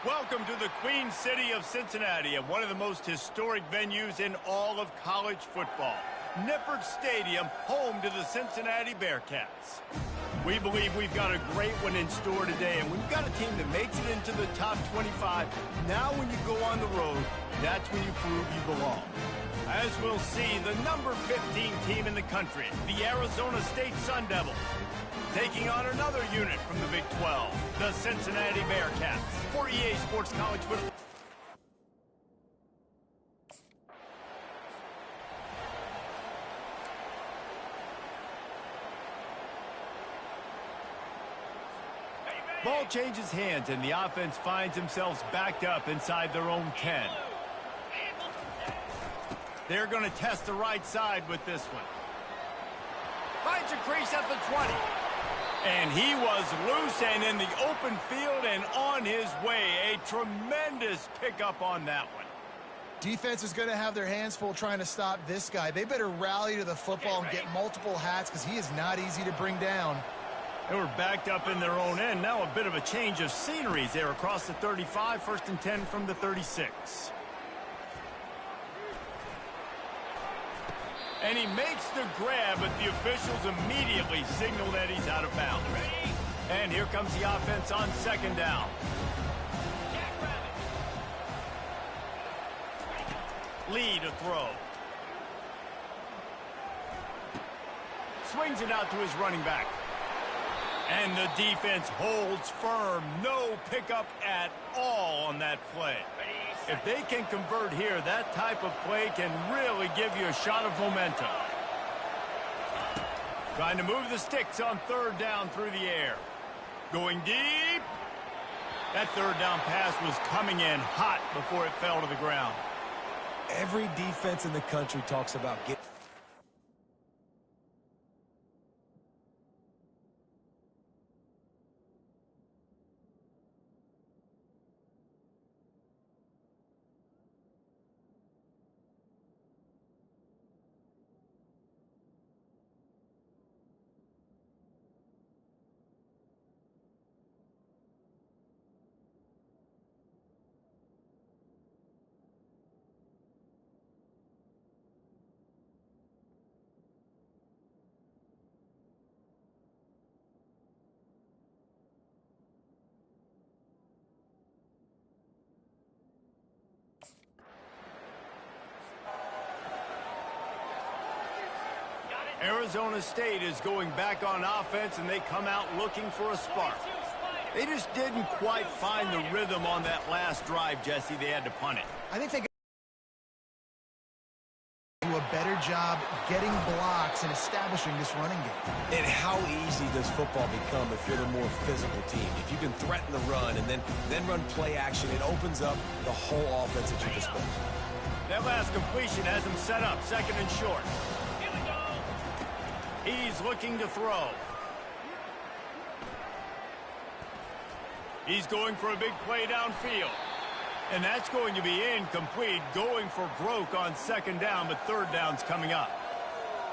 Welcome to the Queen City of Cincinnati, and one of the most historic venues in all of college football. Nippert Stadium, home to the Cincinnati Bearcats. We believe we've got a great one in store today, and we've got a team that makes it into the top 25. Now when you go on the road, that's when you prove you belong. As we'll see, the number 15 team in the country, the Arizona State Sun Devils, taking on another unit from the Big 12, the Cincinnati Bearcats. For EA Sports College Football. Ball changes hands, and the offense finds themselves backed up inside their own 10. They're going to test the right side with this one. Finds a crease at the 20. And he was loose and in the open field and on his way. A tremendous pickup on that one. Defense is going to have their hands full trying to stop this guy. They better rally to the football and get multiple hats because he is not easy to bring down. They were backed up in their own end. Now a bit of a change of scenery there across the 35, 1st and 10 from the 36. And he makes the grab, but the officials immediately signal that he's out of bounds. And here comes the offense on 2nd down. Lee to throw. Swings it out to his running back. And the defense holds firm. No pickup at all on that play. If they can convert here, that type of play can really give you a shot of momentum. Trying to move the sticks on 3rd down through the air. Going deep. That 3rd down pass was coming in hot before it fell to the ground. Every defense in the country talks about getting... Arizona State is going back on offense, and they come out looking for a spark. They just didn't quite find the rhythm on that last drive, Jesse. They had to punt it. I think they got to do a better job getting blocks and establishing this running game. And how easy does football become if you're the more physical team? If you can threaten the run and then run play action, it opens up the whole offense at your disposal. That last completion has him set up 2nd and short. He's looking to throw. He's going for a big play downfield. And that's going to be incomplete, going for broke on 2nd down, but 3rd down's coming up.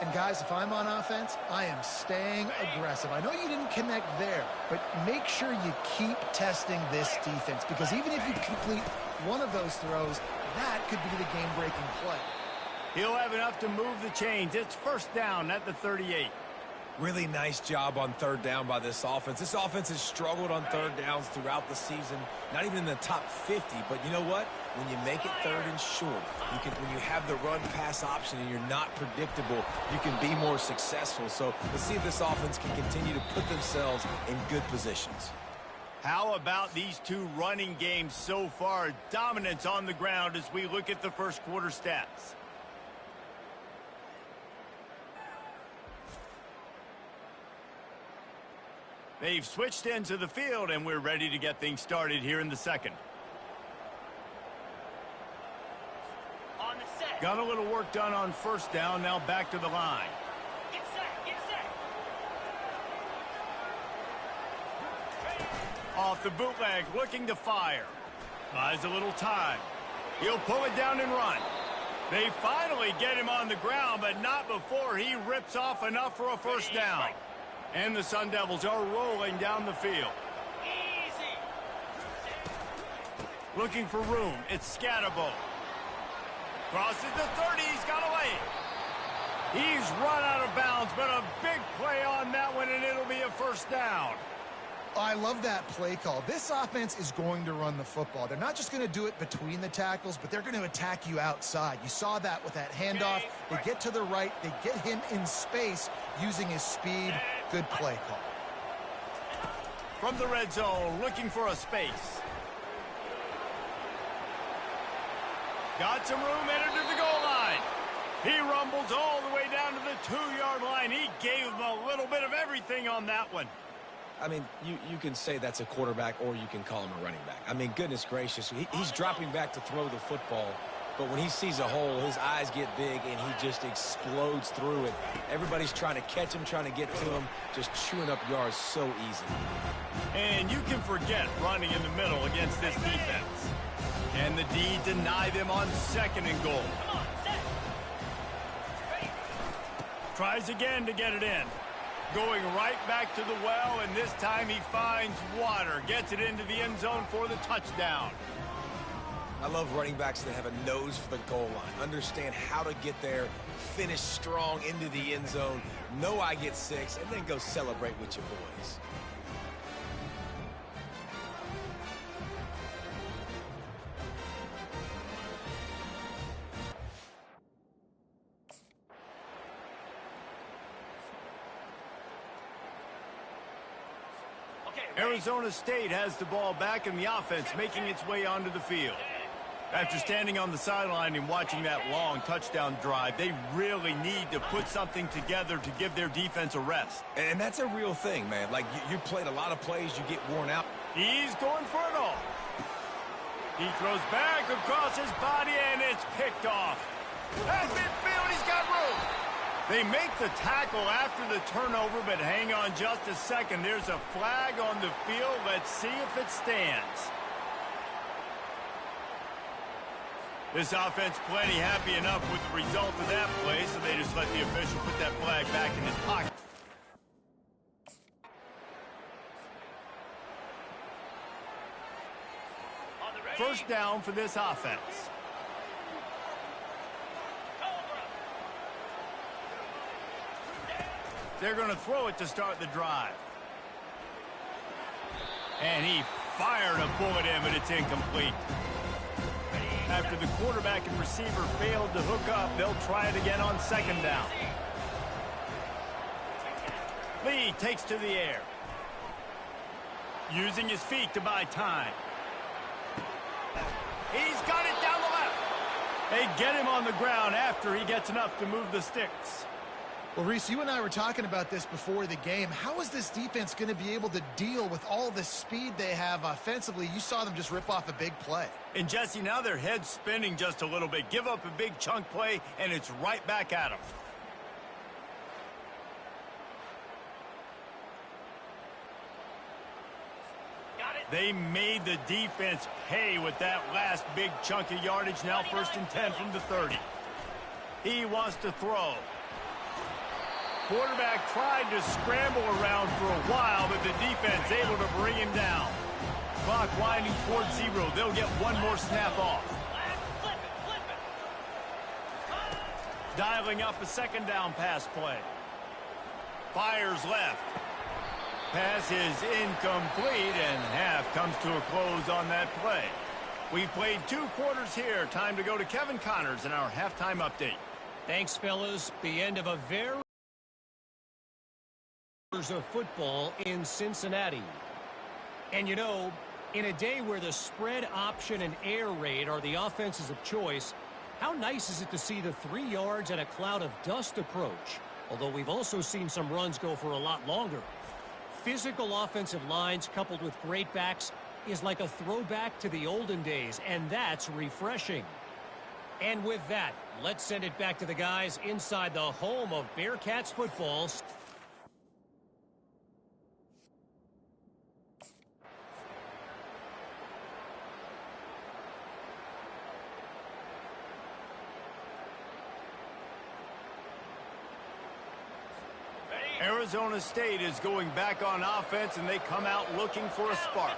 And guys, if I'm on offense, I am staying aggressive. I know you didn't connect there, but make sure you keep testing this defense, because even if you complete one of those throws, that could be the game-breaking play. He'll have enough to move the chains. It's 1st down at the 38. Really nice job on third down by this offense. This offense has struggled on third downs throughout the season. Not even in the top 50, but you know what? When you make it third and short, when you have the run-pass option and you're not predictable, you can be more successful. So let's see if this offense can continue to put themselves in good positions. How about these two running games so far? Dominance on the ground as we look at the first quarter stats. They've switched into the field, and we're ready to get things started here in the second. On the set. Got a little work done on first down, now back to the line. Get set, get set. Off the bootleg, looking to fire. Buys a little time. He'll pull it down and run. They finally get him on the ground, but not before he rips off enough for a first down. And the Sun Devils are rolling down the field. Easy. Looking for room. It's Scatterbo. Crosses the 30. He's got away. He's run out of bounds, but a big play on that one, and it'll be a first down. I love that play call. This offense is going to run the football. They're not just going to do it between the tackles, but they're going to attack you outside. You saw that with that handoff. They get to the right. They get him in space using his speed. Good play call. From the red zone, looking for a space. Got some room, entered to the goal line. He rumbles all the way down to the 2-yard line. He gave him a little bit of everything on that one. I mean, you can say that's a quarterback or you can call him a running back. I mean, goodness gracious, he's dropping back to throw the football, but when he sees a hole, his eyes get big and he just explodes through it. Everybody's trying to catch him, trying to get to him, just chewing up yards so easy. And you can forget running in the middle against this defense. Can the D deny them on second and goal? Come on, set. Ready. Tries again to get it in. Going right back to the well, and this time he finds water. Gets it into the end zone for the touchdown. I love running backs that have a nose for the goal line. Understand how to get there, finish strong into the end zone, know I get 6, and then go celebrate with your boys. Arizona State has the ball back in the offense, making its way onto the field. After standing on the sideline and watching that long touchdown drive, they really need to put something together to give their defense a rest. And that's a real thing, man. Like, you played a lot of plays, you get worn out. He's going for it all. He throws back across his body, and it's picked off. At midfield, he's got room. They make the tackle after the turnover, but hang on just a second. There's a flag on the field. Let's see if it stands. This offense plenty happy enough with the result of that play, so they just let the official put that flag back in his pocket. First down for this offense. They're going to throw it to start the drive. And he fired a bullet in, but it's incomplete. After the quarterback and receiver failed to hook up, they'll try it again on second down. Lee takes to the air. Using his feet to buy time. He's got it down the left. They get him on the ground after he gets enough to move the sticks. Well, Reese, you and I were talking about this before the game. How is this defense going to be able to deal with all the speed they have offensively? You saw them just rip off a big play. And, Jesse, now their head's spinning just a little bit. Give up a big chunk play, and it's right back at them. They made the defense pay with that last big chunk of yardage. Now 1st and 10 from the 30. He wants to throw. Quarterback tried to scramble around for a while, but the defense able to bring him down. Clock winding towards 0. They'll get one more snap off. Dialing up a second down pass play. Fires left. Pass is incomplete, and half comes to a close on that play. We've played 2 quarters here. Time to go to Kevin Connors in our halftime update. Thanks, fellas. The end of a very of football in Cincinnati. And you know, in a day where the spread option and air raid are the offenses of choice, how nice is it to see the 3 yards and a cloud of dust approach? Although we've also seen some runs go for a lot longer. Physical offensive lines coupled with great backs is like a throwback to the olden days, and that's refreshing. And with that, let's send it back to the guys inside the home of Bearcats football. Arizona State is going back on offense, and they come out looking for a spark.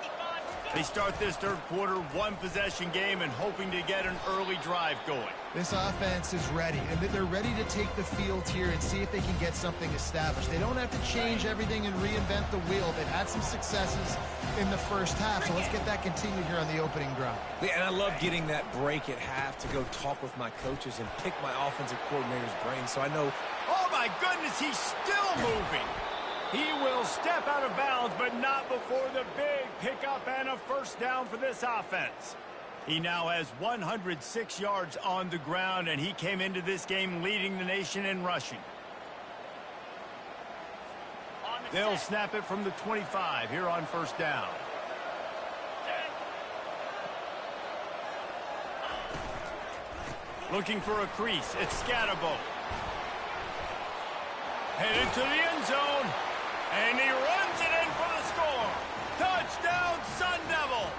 They start this third quarter, 1-possession game, and hoping to get an early drive going. This offense is ready, and they're ready to take the field here and see if they can get something established. They don't have to change everything and reinvent the wheel. They've had some successes in the first half, so let's get that continued here on the opening drive. Yeah, and I love getting that break at half to go talk with my coaches and pick my offensive coordinator's brain so I know. Oh, my goodness, he's still moving. He will step out of bounds, but not before the big pickup and a first down for this offense. He now has 106 yards on the ground, and he came into this game leading the nation in rushing. They'll snap it from the 25 here on first down. Looking for a crease. It's Scatterbo. Headed to the end zone. And he runs it in for the score. Touchdown, Sun Devils.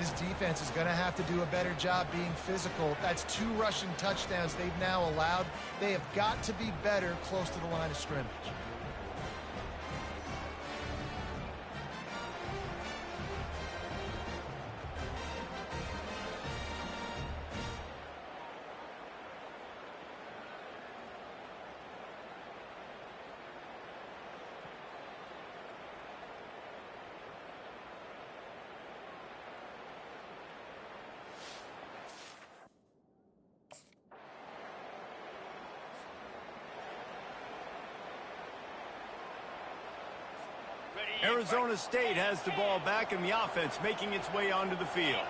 This defense is going to have to do a better job being physical. That's 2 rushing touchdowns they've now allowed. They have got to be better close to the line of scrimmage. Arizona State has the ball back in the offense, making its way onto the field.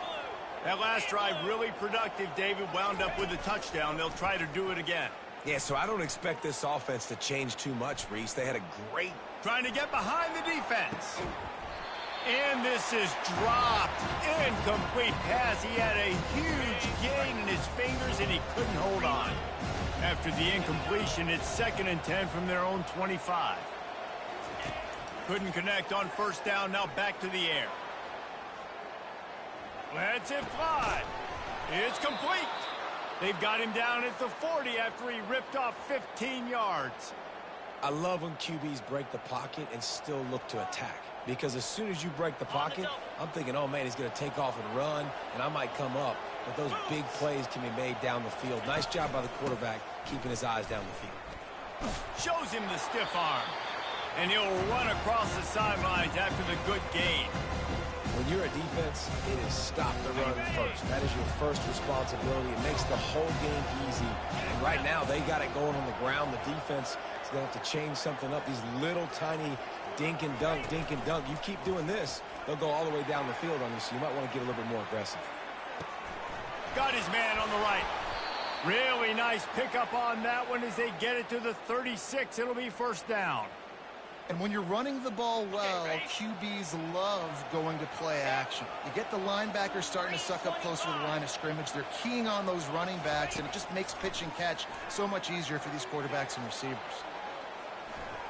That last drive really productive, David, wound up with a touchdown. They'll try to do it again. Yeah, so I don't expect this offense to change too much, Reese. They had a great... Trying to get behind the defense. And this is dropped. Incomplete pass. He had a huge gain in his fingers, and he couldn't hold on. After the incompletion, it's 2nd and 10 from their own 25. Couldn't connect on first down. Now back to the air. Lets it fly. It's complete. They've got him down at the 40 after he ripped off 15 yards. I love when QBs break the pocket and still look to attack. Because as soon as you break the pocket, I'm thinking, oh, man, he's going to take off and run, and I might come up. But those big plays can be made down the field. Nice job by the quarterback keeping his eyes down the field. Shows him the stiff arm. And he'll run across the sidelines after the good gain. When you're a defense, it is stop the run first. That is your first responsibility. It makes the whole game easy. And right now, they got it going on the ground. The defense is going to have to change something up. These little tiny dink and dunk, dink and dunk. You keep doing this, they'll go all the way down the field on you, so you might want to get a little bit more aggressive. Got his man on the right. Really nice pickup on that one as they get it to the 36. It'll be first down. And when you're running the ball well, QBs love going to play action. You get the linebackers starting to suck up closer to the line of scrimmage. They're keying on those running backs, and it just makes pitch and catch so much easier for these quarterbacks and receivers.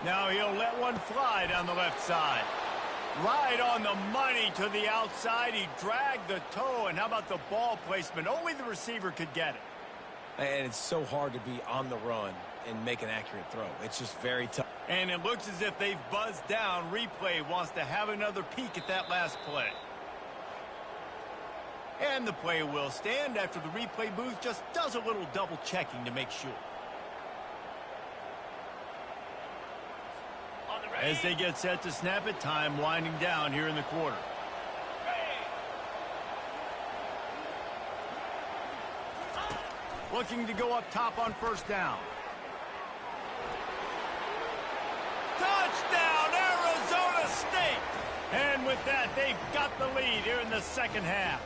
Now he'll let one fly down the left side. Right on the money to the outside. He dragged the toe, and how about the ball placement? Only the receiver could get it. And it's so hard to be on the run and make an accurate throw. It's just very tough. And it looks as if they've buzzed down. Replay wants to have another peek at that last play. And the play will stand after the replay booth just does a little double checking to make sure. As they get set to snap it, time winding down here in the quarter. Looking to go up top on first down. Touchdown, Arizona State! And with that, they've got the lead here in the second half.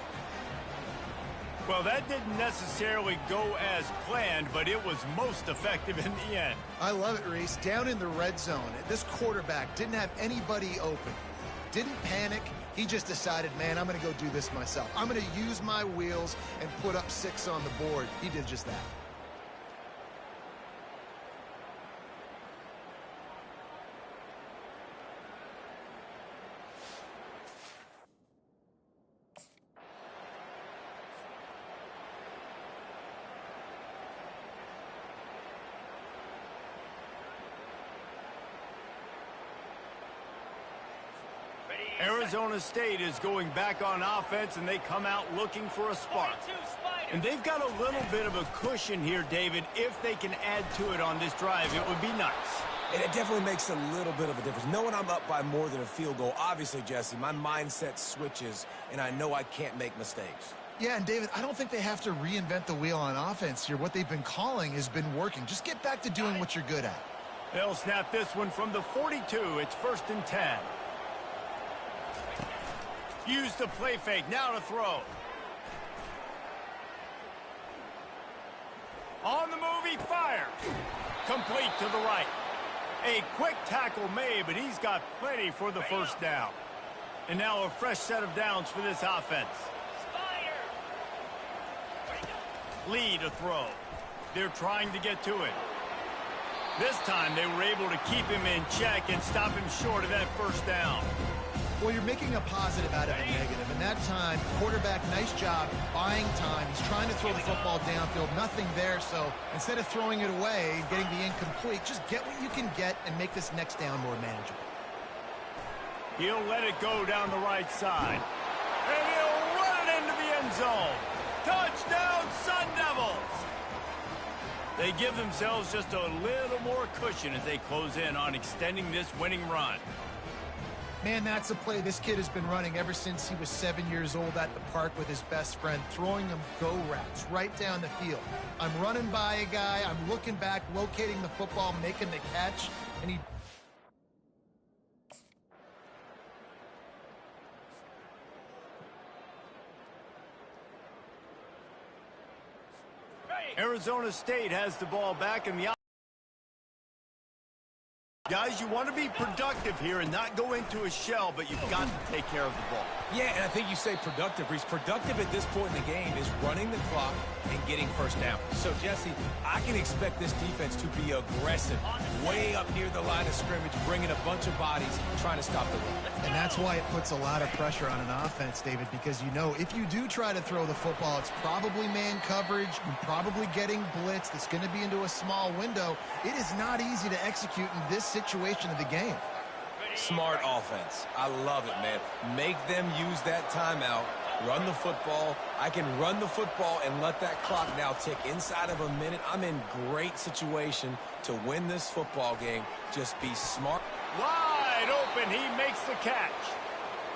Well, that didn't necessarily go as planned, but it was most effective in the end. I love it, Reese. Down in the red zone, this quarterback didn't have anybody open. Didn't panic. He just decided, man, I'm going to go do this myself. I'm going to use my wheels and put up 6 on the board. He did just that. Arizona State is going back on offense, and they come out looking for a spark. And they've got a little bit of a cushion here, David. If they can add to it on this drive, it would be nice. And it definitely makes a little bit of a difference. Knowing I'm up by more than a field goal, obviously, Jesse, my mindset switches, and I know I can't make mistakes. Yeah, and David, I don't think they have to reinvent the wheel on offense here. What they've been calling has been working. Just get back to doing what you're good at. They'll snap this one from the 42. It's 1st and 10. Use the play fake. Now to throw. On the move, he fires. Complete to the right. A quick tackle made, but he's got plenty for the first down. And now a fresh set of downs for this offense. Lead a throw. They're trying to get to it. This time they were able to keep him in check and stop him short of that first down. Well, you're making a positive out of a negative. And that time, quarterback, nice job buying time. He's trying to throw the football downfield. Nothing there. So instead of throwing it away and getting the incomplete, just get what you can get and make this next down more manageable. He'll let it go down the right side. And he'll run it into the end zone. Touchdown, Sun Devils! They give themselves just a little more cushion as they close in on extending this winning run. Man, that's a play this kid has been running ever since he was 7 years old at the park with his best friend, throwing him go routes right down the field. I'm running by a guy, I'm looking back, locating the football, making the catch, and he... Arizona State has the ball back in the... Guys, you want to be productive here and not go into a shell, but you've got to take care of the ball. Yeah, and I think you say productive, Reese. Productive at this point in the game is running the clock and getting first down. So, Jesse, I can expect this defense to be aggressive, way up near the line of scrimmage, bringing a bunch of bodies, trying to stop the run. And that's why it puts a lot of pressure on an offense, David, because you know if you do try to throw the football, it's probably man coverage, you're probably getting blitzed, it's going to be into a small window. It is not easy to execute in this situation of the game. Smart offense. I love it, man. Make them use that timeout, run the football. I can run the football and let that clock now tick inside of a minute. I'm in great situation to win this football game. Just be smart. Wide open, he makes the catch.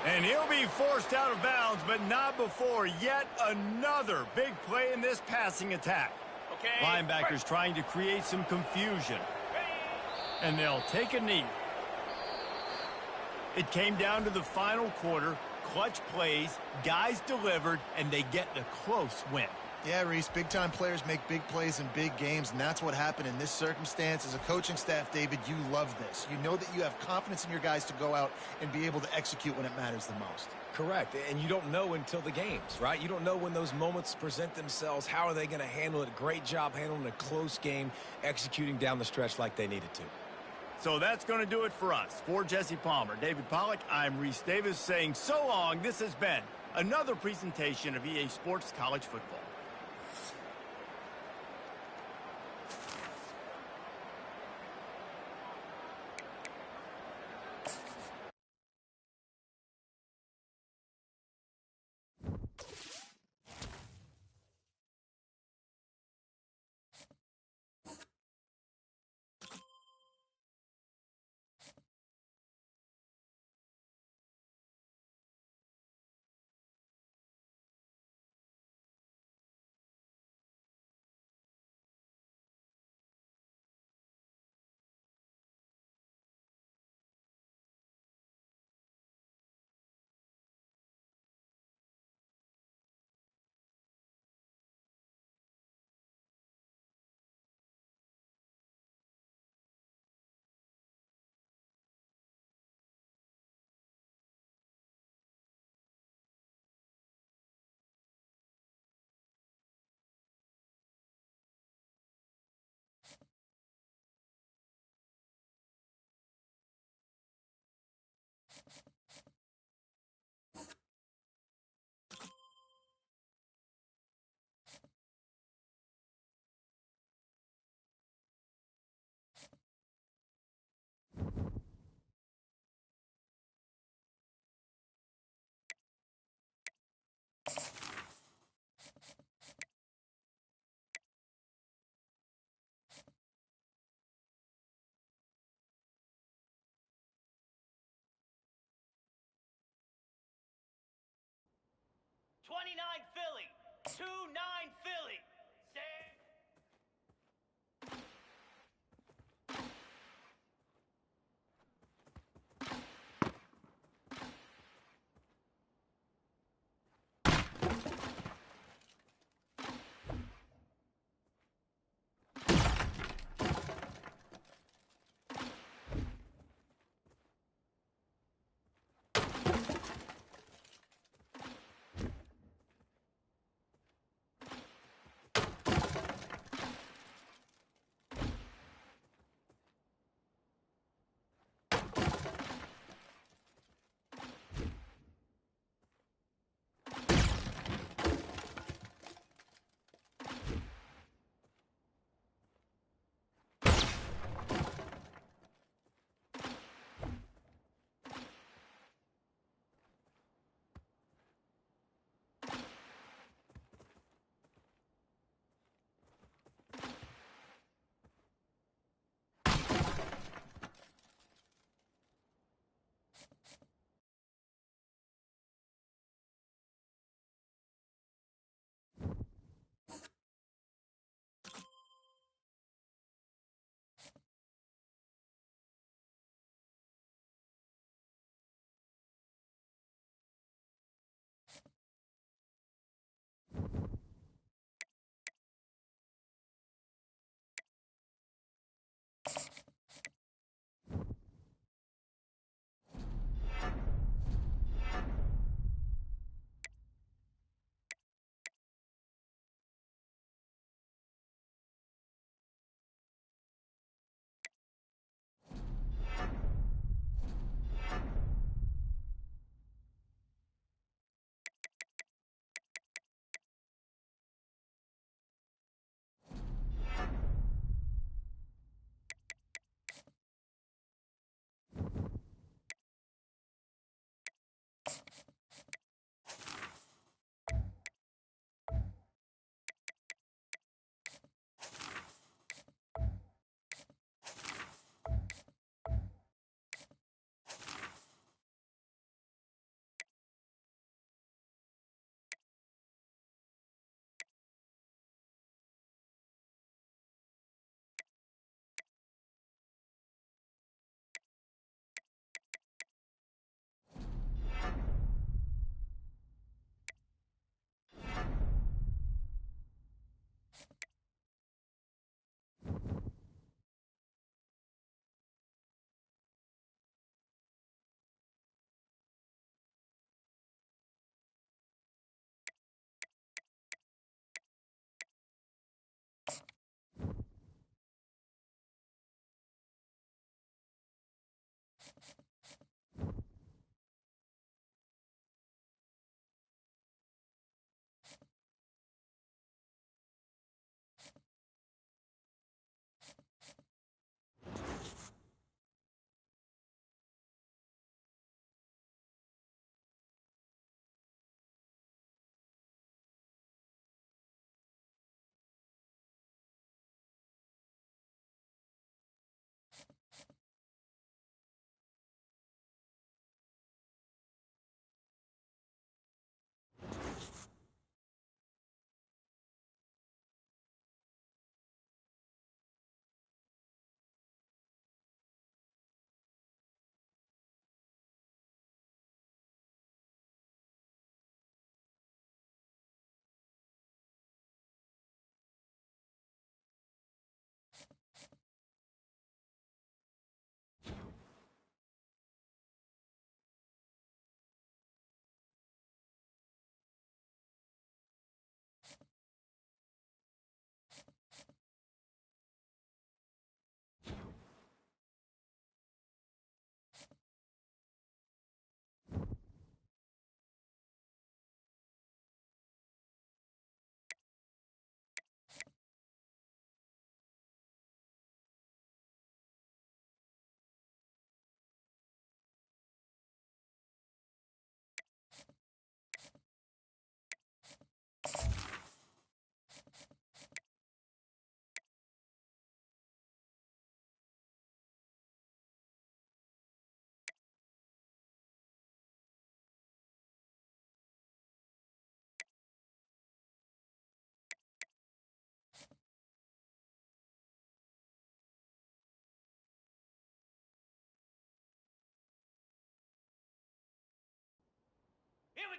And he'll be forced out of bounds, but not before yet another big play in this passing attack. Okay. Linebackers trying to create some confusion. And they'll take a knee. It came down to the final quarter. Clutch plays, guys delivered, and they get the close win. Yeah, Reese, big-time players make big plays in big games, and that's what happened in this circumstance. As a coaching staff, David, you love this. You know that you have confidence in your guys to go out and be able to execute when it matters the most. Correct, and you don't know until the games, right? You don't know when those moments present themselves. How are they going to handle it? Great job handling a close game, executing down the stretch like they needed to. So that's going to do it for us. For Jesse Palmer, David Pollack, I'm Reese Davis saying so long. This has been another presentation of EA Sports College Football. 29 Philly. 2-9 Philly. Save.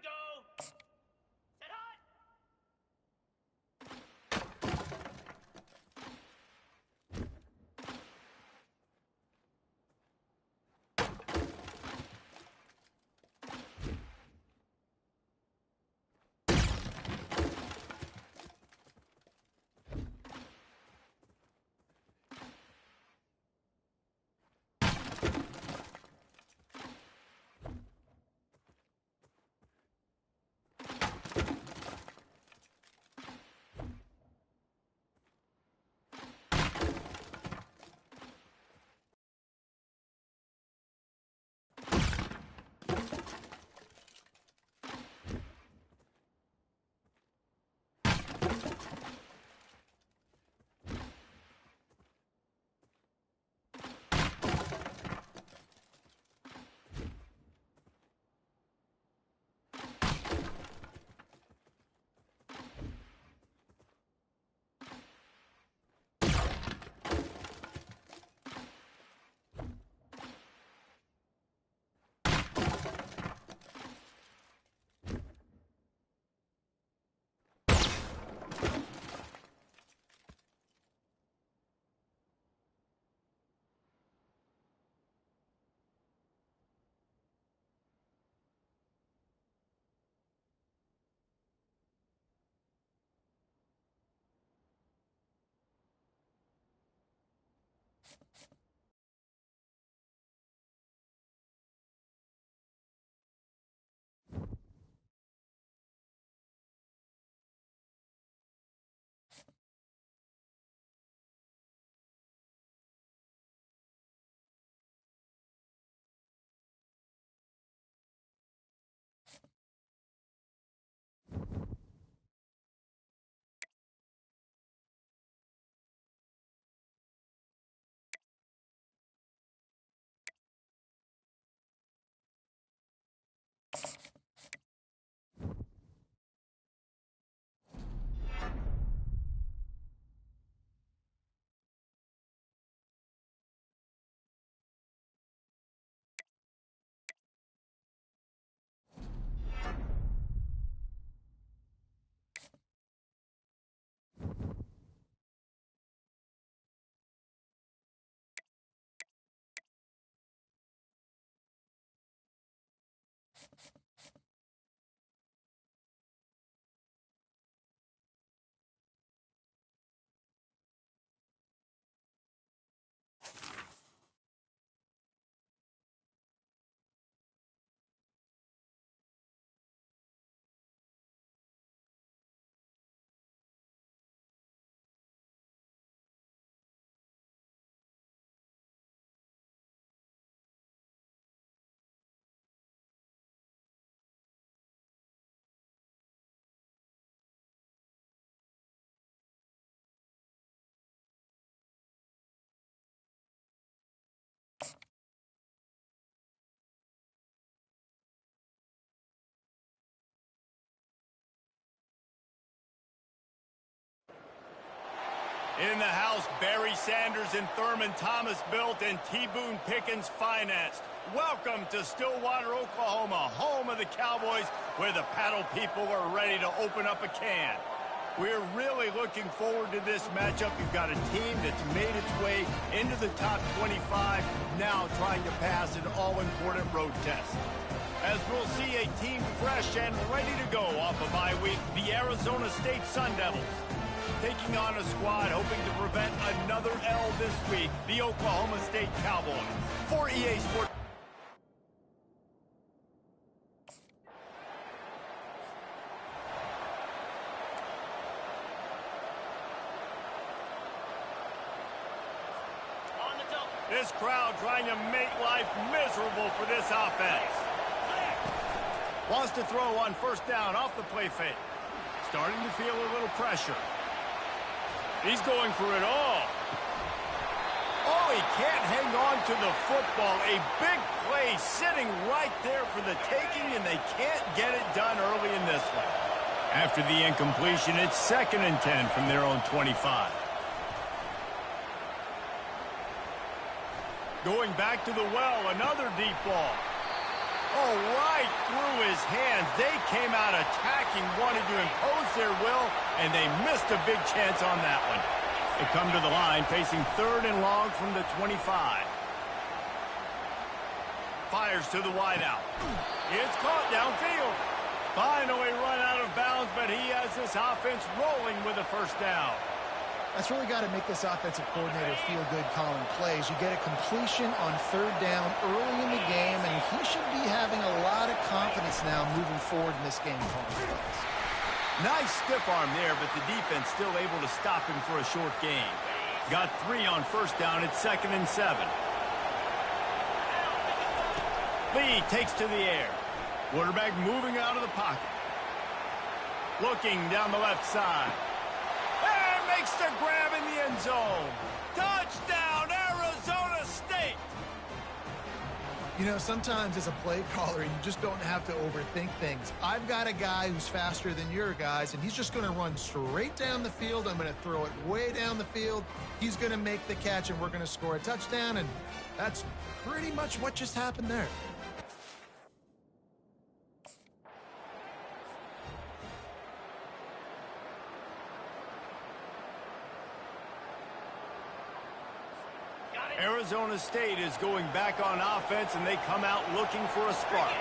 go. Set hot. In the house, Barry Sanders and Thurman Thomas built and T. Boone Pickens financed. Welcome to Stillwater, Oklahoma, home of the Cowboys, where the paddle people are ready to open up a can. We're really looking forward to this matchup. You've got a team that's made its way into the top 25, now trying to pass an all-important road test. As we'll see a team fresh and ready to go off a bye week, the Arizona State Sun Devils. Taking on a squad hoping to prevent another L this week, the Oklahoma State Cowboys. For EA Sports. On the double. This crowd trying to make life miserable for this offense. Wants to throw on first down off the play fake. Starting to feel a little pressure. He's going for it all. Oh, he can't hang on to the football. A big play sitting right there for the taking, and they can't get it done early in this one. After the incompletion, it's 2nd and 10 from their own 25. Going back to the well, another deep ball. Oh, right through his hands. They came out attacking, wanted to impose their will, and they missed a big chance on that one. They come to the line facing 3rd and long from the 25. Fires to the wideout. It's caught downfield. Finally run out of bounds, but he has this offense rolling with a first down. That's really got to make this offensive coordinator feel good calling plays. You get a completion on 3rd down early in the game, and he should be having a lot of confidence now moving forward in this game calling plays. Nice stiff arm there, but the defense still able to stop him for a short gain. Got 3 on first down. It's 2nd and 7. Lee takes to the air. Quarterback moving out of the pocket. Looking down the left side. And makes the grab in the end zone. Touchdown, Arizona State! You know, sometimes as a play caller, you just don't have to overthink things. I've got a guy who's faster than your guys, and he's just going to run straight down the field. I'm going to throw it way down the field. He's going to make the catch, and we're going to score a touchdown, and that's pretty much what just happened there. Arizona State is going back on offense, and they come out looking for a spark.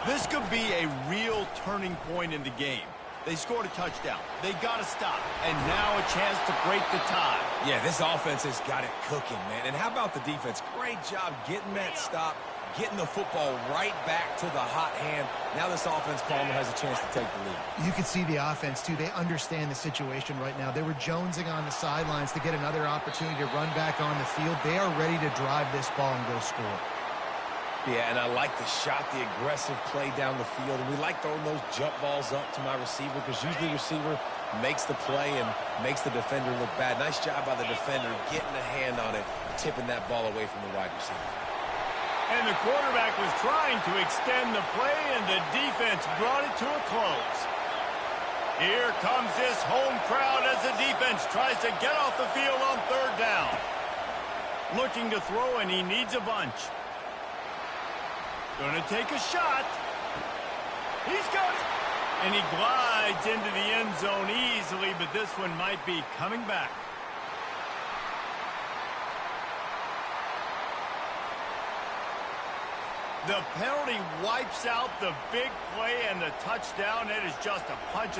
This could be a real turning point in the game. They scored a touchdown. They got to stop, and now a chance to break the tie. Yeah, this offense has got it cooking, man. And how about the defense? Great job getting that stop, getting the football right back to the hot hand. Now this offense, Palmer, has a chance to take the lead. You can see the offense, too. They understand the situation right now. They were jonesing on the sidelines to get another opportunity to run back on the field. They are ready to drive this ball and go score. Yeah, and I like the shot, the aggressive play down the field. And we like throwing those jump balls up to my receiver because usually the receiver makes the play and makes the defender look bad. Nice job by the defender getting a hand on it, tipping that ball away from the wide receiver. And the quarterback was trying to extend the play, and the defense brought it to a close. Here comes this home crowd as the defense tries to get off the field on 3rd down. Looking to throw, and he needs a bunch. Going to take a shot. He's got it. And he glides into the end zone easily, but this one might be coming back. The penalty wipes out the big play and the touchdown. It is just a punch.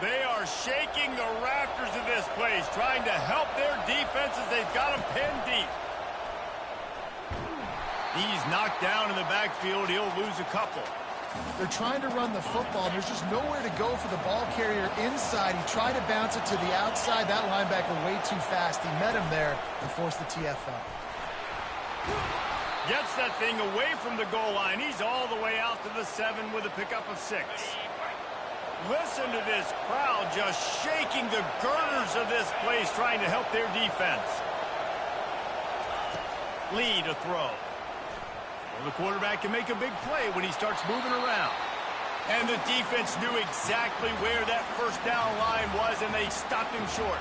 They are shaking the rafters of this place, trying to help their defenses. They've got them pinned deep. He's knocked down in the backfield. He'll lose a couple. They're trying to run the football, and there's just nowhere to go for the ball carrier inside. He tried to bounce it to the outside. That linebacker way too fast. He met him there and forced the TFL. Gets that thing away from the goal line. He's all the way out to the 7 with a pickup of 6. Listen to this crowd just shaking the girders of this place, trying to help their defense. Lee to throw. Well, the quarterback can make a big play when he starts moving around. And the defense knew exactly where that first down line was, and they stopped him short.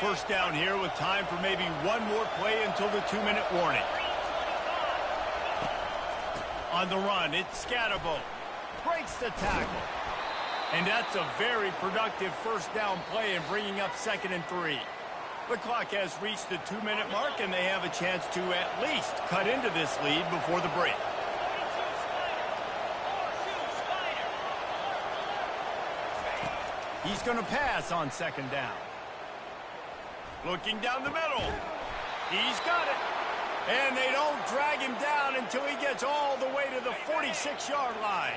First down here with time for maybe one more play until the 2-minute warning. On the run, it's Scatterbo. Breaks the tackle. And that's a very productive first down play and bringing up 2nd and 3. The clock has reached the 2-minute mark, and they have a chance to at least cut into this lead before the break. He's going to pass on 2nd down. Looking down the middle. He's got it. And they don't drag him down until he gets all the way to the 46-yard line.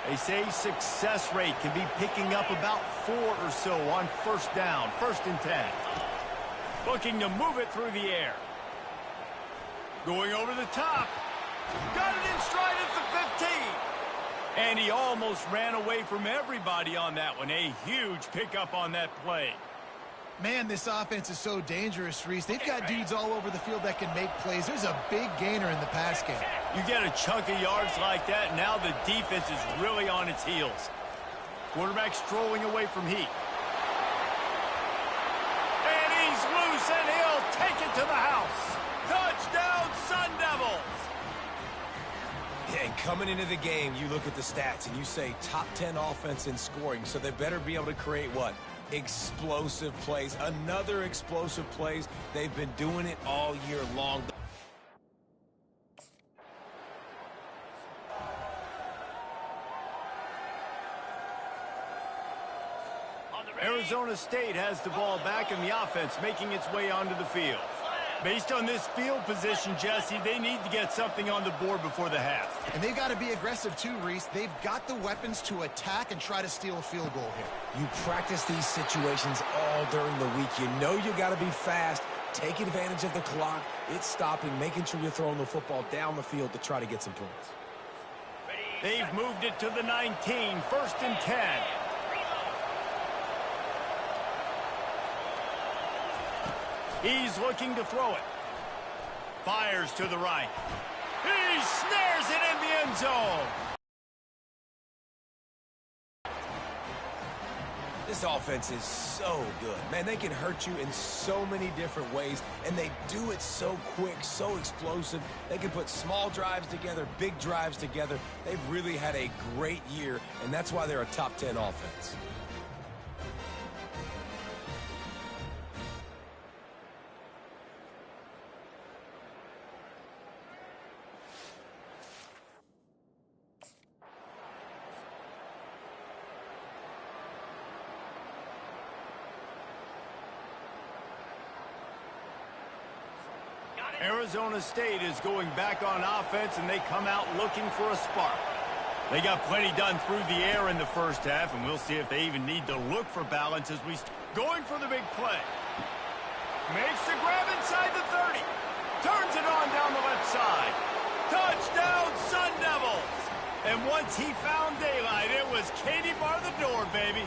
They say success rate can be picking up about 4 or so on first down, 1st and 10. Looking to move it through the air. Going over the top. Got it in stride at the 15. And he almost ran away from everybody on that one. A huge pickup on that play. Man, this offense is so dangerous, Reese. They've got dudes all over the field that can make plays. There's a big gainer in the pass game. You get a chunk of yards like that, and now the defense is really on its heels. Quarterback strolling away from heat. And he's loose, and he'll take it to the house. Touchdown, Sun Devils! Yeah, and coming into the game, you look at the stats, and you say top 10 offense in scoring, so they better be able to create what? Explosive plays. Another explosive plays. They've been doing it all year long. Arizona State has the ball back in the offense, making its way onto the field. Based on this field position, Jesse, they need to get something on the board before the half. And they've got to be aggressive too, Reese. They've got the weapons to attack and try to steal a field goal here. You practice these situations all during the week. You know you got to be fast, take advantage of the clock. It's stopping, making sure you're throwing the football down the field to try to get some points. They've moved it to the 19, 1st and 10. He's looking to throw it. Fires to the right. He snares it in the end zone. This offense is so good. Man, they can hurt you in so many different ways, and they do it so quick, so explosive. They can put small drives together, big drives together. They've really had a great year, and that's why they're a top 10 offense. Arizona State is going back on offense, and they come out looking for a spark. They got plenty done through the air in the first half, and we'll see if they even need to look for balance as we going for the big play. Makes the grab inside the 30. Turns it on down the left side. Touchdown, Sun Devils! And once he found daylight, it was Katie bar the door, baby.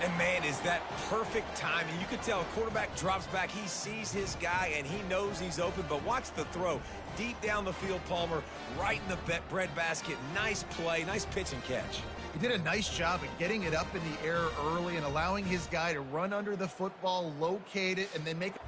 And, man, is that perfect timing. You can tell a quarterback drops back. He sees his guy, and he knows he's open. But watch the throw. Deep down the field, Palmer, right in the bread basket. Nice play, nice pitch and catch. He did a nice job at getting it up in the air early and allowing his guy to run under the football, locate it, and then make it.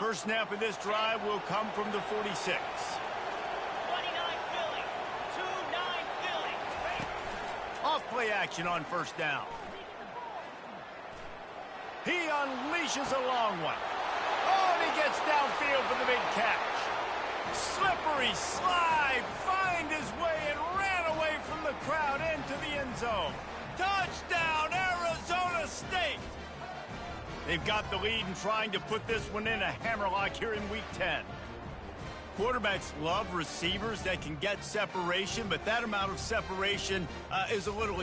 First snap of this drive will come from the 46. 29 Philly. 2-9 Philly. Off play action on first down. He unleashes a long one. Oh, and he gets downfield for the big catch. Slippery slide, find his way and ran away from the crowd into the end zone. Touchdown, Arizona State! They've got the lead and trying to put this one in a hammerlock here in Week 10. Quarterbacks love receivers that can get separation, but that amount of separation is a little...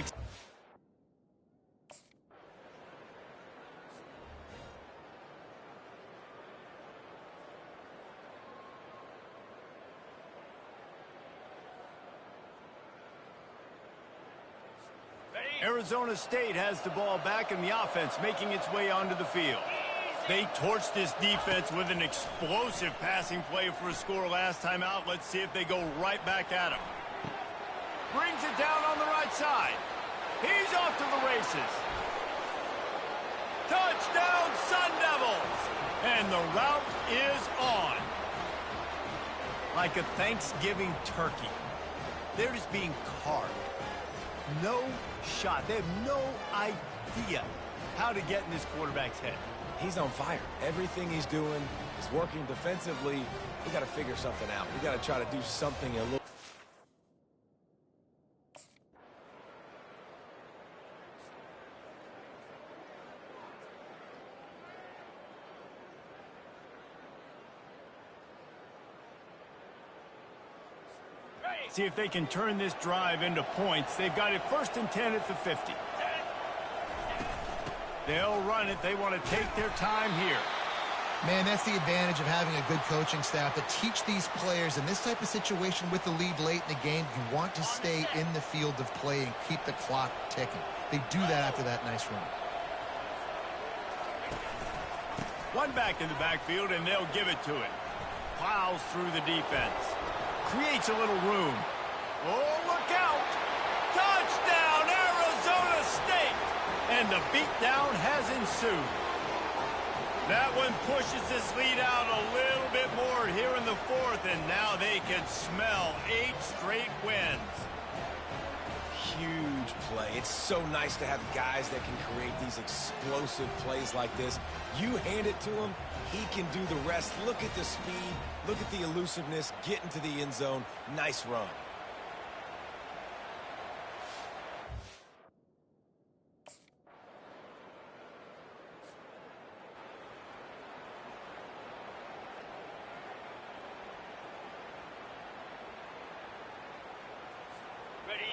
Arizona State has the ball back in the offense, making its way onto the field. They torched this defense with an explosive passing play for a score last time out. Let's see if they go right back at him. Brings it down on the right side. He's off to the races. Touchdown, Sun Devils! And the route is on. Like a Thanksgiving turkey. They're just being carved. No shot. They have no idea how to get in this quarterback's head. He's on fire. Everything he's doing is working defensively. We got to figure something out. We got to try to do something a little. See if they can turn this drive into points. They've got it 1st and 10 at the 50. They'll run it. They want to take their time here. Man, that's the advantage of having a good coaching staff to teach these players in this type of situation with the lead late in the game. You want to stay in the field of play and keep the clock ticking. They do that after that nice run. One back in the backfield, and they'll give it to it. Plows through the defense. Creates a little room. Oh, look out! Touchdown, Arizona State! And the beatdown has ensued. That one pushes this lead out a little bit more here in the fourth, and now they can smell 8 straight wins. Huge play. It's so nice to have guys that can create these explosive plays like this. You hand it to him, he can do the rest. Look at the speed. Look at the elusiveness. Get into the end zone. Nice run.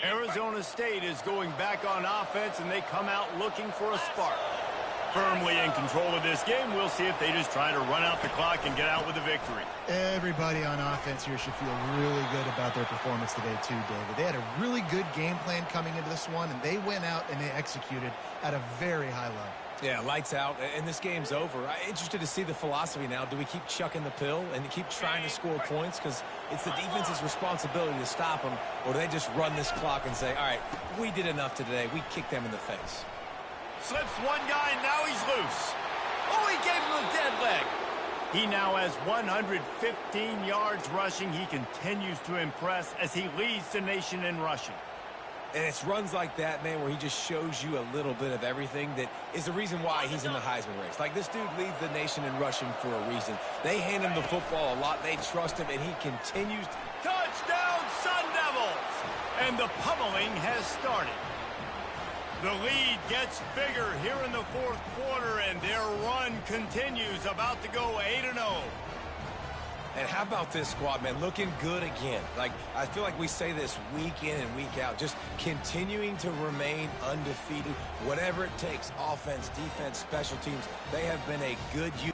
Arizona State is going back on offense, and they come out looking for a spark. Firmly in control of this game, we'll see if they just try to run out the clock and get out with a victory. Everybody on offense here should feel really good about their performance today too, David. They had a really good game plan coming into this one, and they went out and they executed at a very high level. Yeah, lights out, and this game's over. I'm interested to see the philosophy now. Do we keep chucking the pill and keep trying to score points? Because it's the defense's responsibility to stop them, or do they just run this clock and say, all right, we did enough today. We kicked them in the face. Slips one guy, and now he's loose. Oh, he gave him a dead leg. He now has 115 yards rushing. He continues to impress as he leads the nation in rushing. And it's runs like that, man, where he just shows you a little bit of everything that is the reason why he's in the Heisman race. Like, this dude leads the nation in rushing for a reason. They hand him the football a lot. They trust him, and he continues. Touchdown, Sun Devils! And the pummeling has started. The lead gets bigger here in the fourth quarter, and their run continues, about to go 8-0. And how about this squad, man? Looking good again. Like, I feel like we say this week in and week out, just continuing to remain undefeated. Whatever it takes, offense, defense, special teams, they have been a good unit.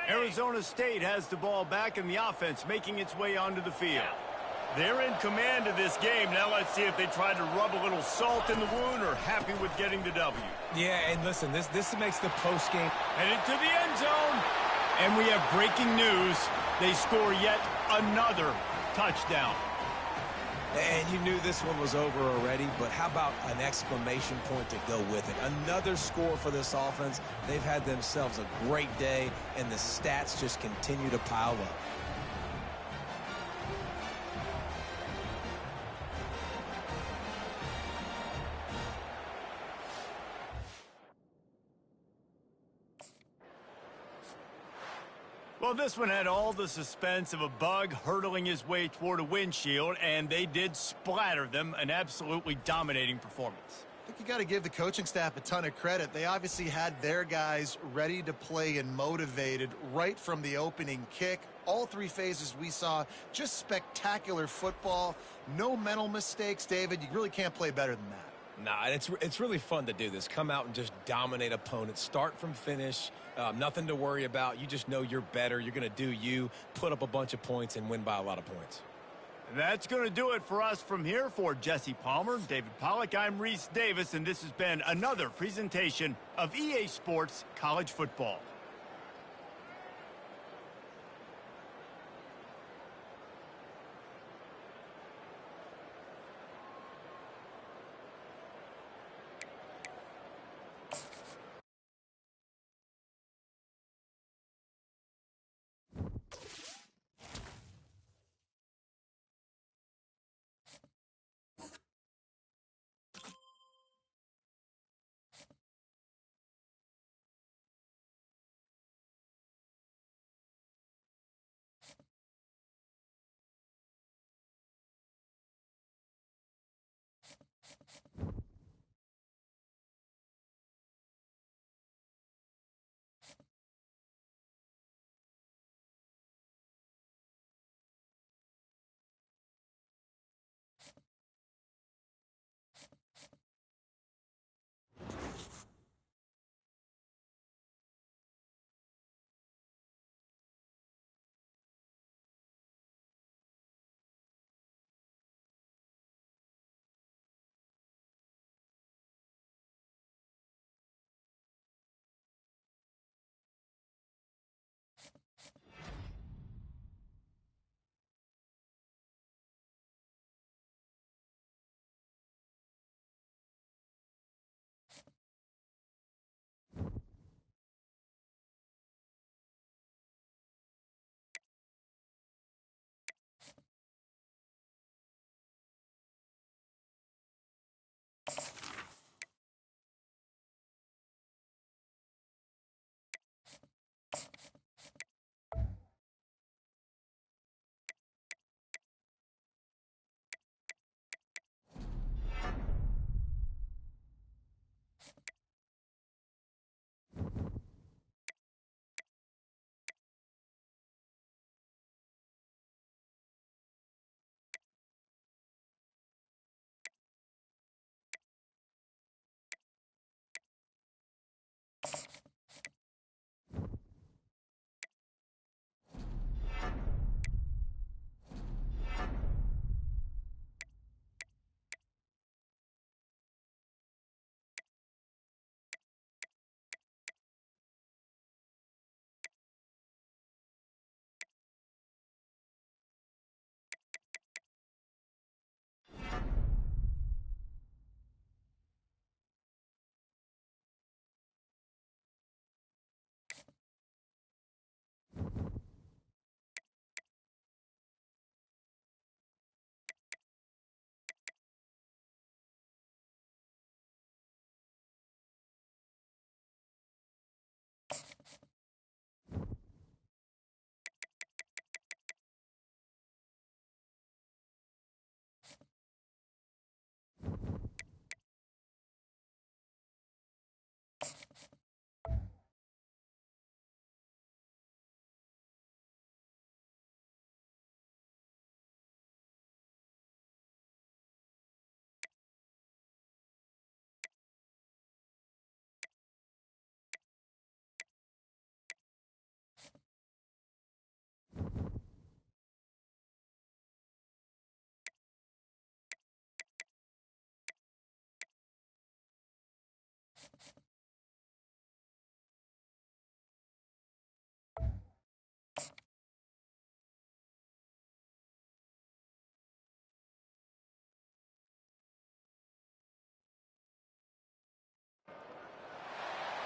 Arizona State has the ball back, and the offense making its way onto the field. They're in command of this game. Now let's see if they try to rub a little salt in the wound or happy with getting the W. Yeah, and listen, this makes the postgame. Headed to the end zone. And we have breaking news. They score yet another touchdown. And you knew this one was over already, but how about an exclamation point to go with it? Another score for this offense. They've had themselves a great day, and the stats just continue to pile up. Well, this one had all the suspense of a bug hurtling his way toward a windshield, and they did splatter them. An absolutely dominating performance. I think you got to give the coaching staff a ton of credit. They obviously had their guys ready to play and motivated right from the opening kick. All 3 phases we saw, just spectacular football. No mental mistakes, David. You really can't play better than that. Nah, it's really fun to do this. Come out and just dominate opponents. Start from finish. Nothing to worry about. You just know you're better. You're going to do you, put up a bunch of points, and win by a lot of points. That's going to do it for us from here. For Jesse Palmer, David Pollack, I'm Reese Davis, and this has been another presentation of EA Sports College Football.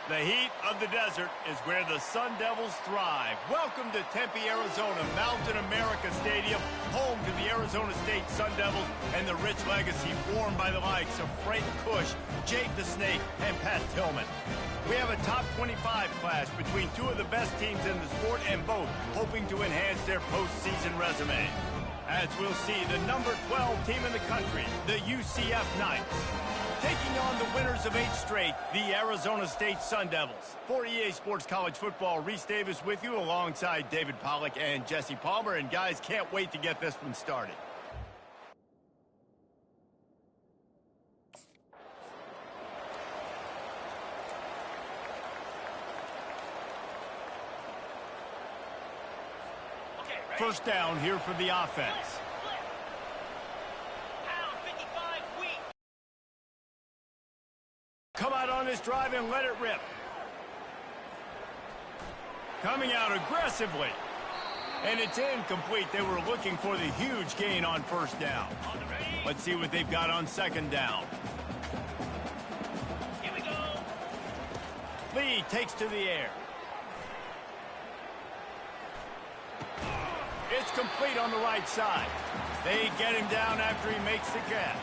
The heat of the desert is where the Sun Devils thrive. Welcome to Tempe, Arizona, Mountain America Stadium, home to the Arizona State Sun Devils and the rich legacy formed by the likes of Frank Kush, Jake the Snake, and Pat Tillman. We have a top 25 clash between two of the best teams in the sport and both hoping to enhance their postseason resume. As we'll see, the number 12 team in the country, the UCF Knights, taking on the winners of 8 straight, the Arizona State Sun Devils. For EA Sports College Football, Reese Davis with you alongside David Pollack and Jesse Palmer. And guys, can't wait to get this one started. First down here for the offense. Come out on this drive and let it rip. Coming out aggressively. And it's incomplete. They were looking for the huge gain on first down. Let's see what they've got on second down. Here we go. Lee takes to the air. It's complete on the right side. They get him down after he makes the catch.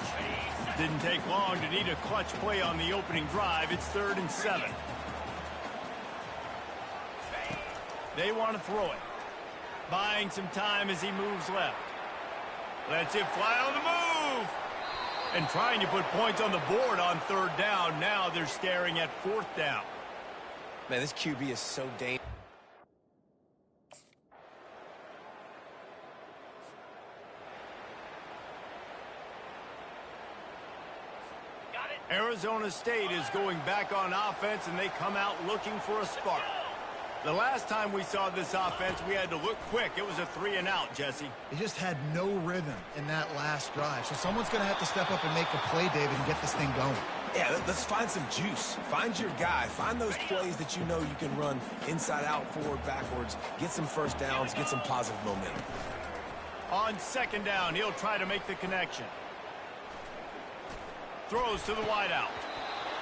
Didn't take long to need a clutch play on the opening drive. It's 3rd and 7. They want to throw it. Buying some time as he moves left. Lets it fly on the move. And trying to put points on the board on 3rd down. Now they're staring at 4th down. Man, this QB is so dangerous. Arizona State is going back on offense, and they come out looking for a spark. The last time we saw this offense, we had to look quick. It was a 3-and-out, Jesse. They just had no rhythm in that last drive. So someone's going to have to step up and make a play, David, and get this thing going. Yeah, let's find some juice. Find your guy. Find those plays that you know you can run inside out, forward, backwards. Get some first downs. Get some positive momentum. On second down, he'll try to make the connection. Throws to the wideout.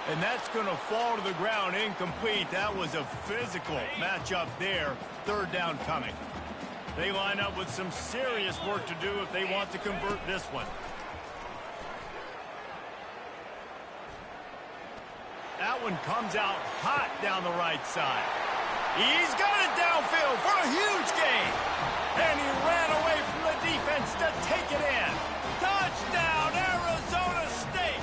And that's going to fall to the ground incomplete. That was a physical matchup there. 3rd down coming. They line up with some serious work to do if they want to convert this one. That one comes out hot down the right side. He's got it downfield for a huge gain. And he ran away from the defense to take it in. Touchdown, Arizona State.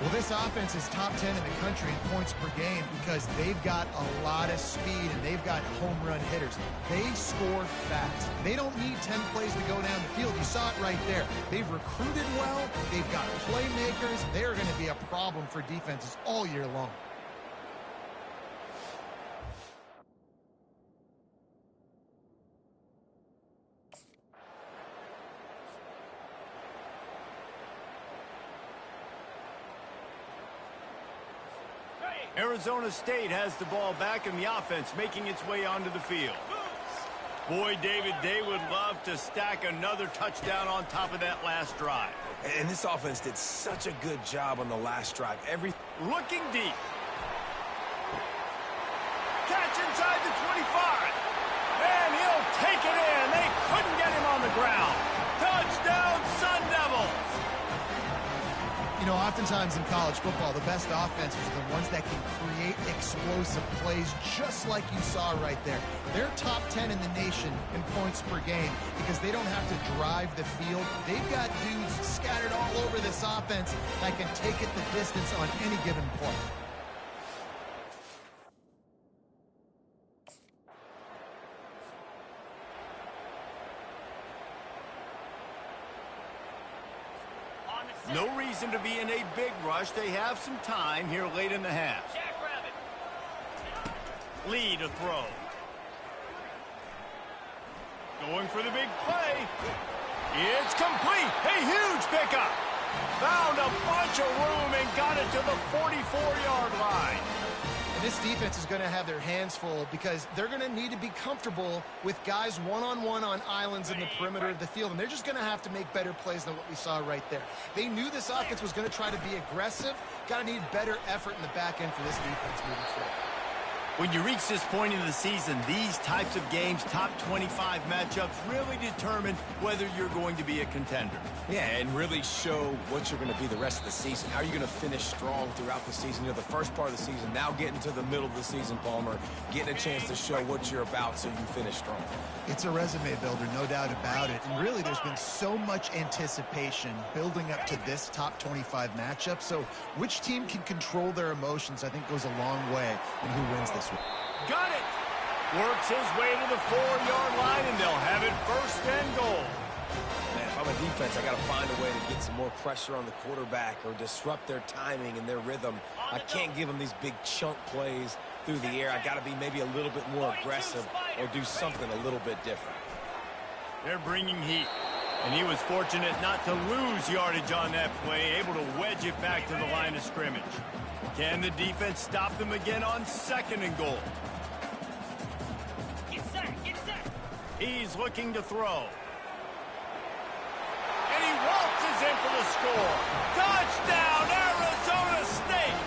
Well, this offense is top 10 in the country in points per game because they've got a lot of speed and they've got home run hitters. They score fast. They don't need 10 plays to go down the field. You saw it right there. They've recruited well. They've got playmakers. They're going to be a problem for defenses all year long. Arizona State has the ball back in the offense, making its way onto the field. Boy, David, they would love to stack another touchdown on top of that last drive. And this offense did such a good job on the last drive. Looking deep. Catch inside the 25. And he'll take it in. They couldn't get him on the ground. Touchdown, Sun Devils. You know, oftentimes in college football, the best offenses are the ones that can create explosive plays just like you saw right there. They're top 10 in the nation in points per game because they don't have to drive the field. They've got dudes scattered all over this offense that can take it the distance on any given play. No reason to be in a big rush. They have some time here late in the half. Lee to throw. Going for the big play. It's complete. A huge pickup. Found a bunch of room and got it to the 44-yard line. And this defense is going to have their hands full because they're going to need to be comfortable with guys one-on-one on islands in the perimeter of the field, and they're just going to have to make better plays than what we saw right there. They knew this offense was going to try to be aggressive. Got to need better effort in the back end for this defense moving forward. When you reach this point in the season, these types of games, top 25 matchups, really determine whether you're going to be a contender. Yeah, and really show what you're going to be the rest of the season. How are you going to finish strong throughout the season? You know, the first part of the season, now getting to the middle of the season, Palmer, getting a chance to show what you're about so you finish strong. It's a resume builder, no doubt about it. And really, there's been so much anticipation building up to this top 25 matchup. So which team can control their emotions, I think, goes a long way in who wins this one. Got it! Works his way to the 4-yard line, and they'll have it first and goal. Man, if I'm a defense, I got to find a way to get some more pressure on the quarterback or disrupt their timing and their rhythm. I can't give them these big chunk plays through the air. I got to be maybe a little bit more aggressive or do something a little bit different. They're bringing heat, and he was fortunate not to lose yardage on that play, able to wedge it back to the line of scrimmage. Can the defense stop them again on 2nd and goal? Get set, get set. He's looking to throw. And he waltzes in for the score. Touchdown, Arizona State!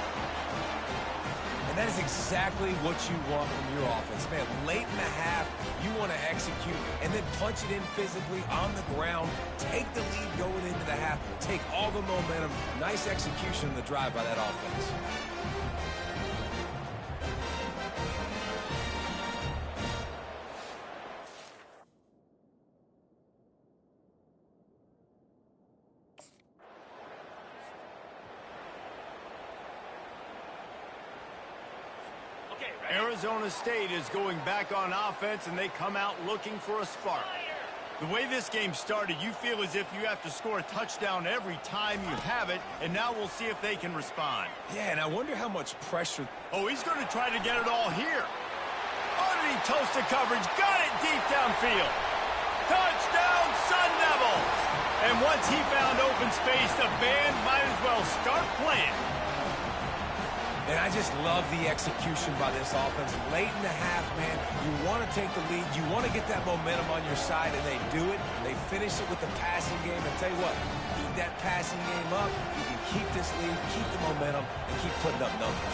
And that is exactly what you want from your offense. Man, late in the half, you want to execute and then punch it in physically on the ground. Take the lead going into the half. Take all the momentum. Nice execution of the drive by that offense. Arizona State is going back on offense, and they come out looking for a spark. The way this game started, you feel as if you have to score a touchdown every time you have it, and now we'll see if they can respond. Yeah, and I wonder how much pressure. Oh, he's going to try to get it all here. Underneath toasted coverage, got it deep downfield. Touchdown, Sun Devils! And once he found open space, the band might as well start playing. And I just love the execution by this offense. Late in the half, man, you want to take the lead. You want to get that momentum on your side, and they do it. They finish it with the passing game. And tell you what, keep that passing game up. You can keep this lead, keep the momentum, and keep putting up numbers.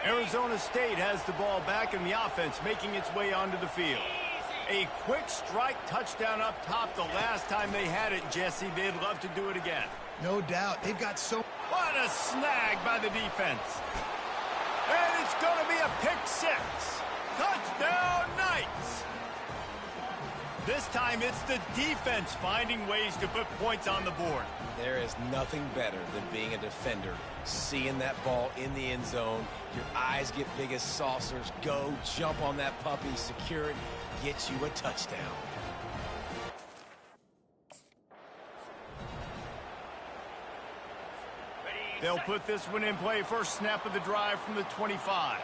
Arizona State has the ball back in the offense, making its way onto the field. A quick strike touchdown up top the last time they had it, Jesse. They'd love to do it again. No doubt. They've got so... What a snag by the defense. And it's going to be a pick 6. Touchdown, Knights. This time it's the defense finding ways to put points on the board. There is nothing better than being a defender, seeing that ball in the end zone. Your eyes get big as saucers. Go, jump on that puppy, secure it, get you a touchdown. They'll put this one in play. First snap of the drive from the 25.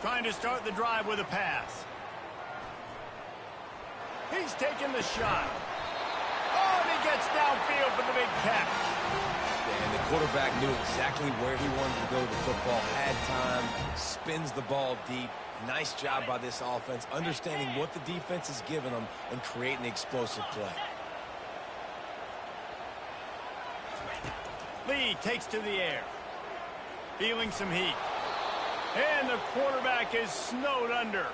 Trying to start the drive with a pass. He's taking the shot. Oh, and he gets downfield for the big catch. And the quarterback knew exactly where he wanted to go with the football, had time, spins the ball deep. Nice job by this offense, understanding what the defense is giving them and creating explosive play. Lee takes to the air. Feeling some heat. And the quarterback is snowed under.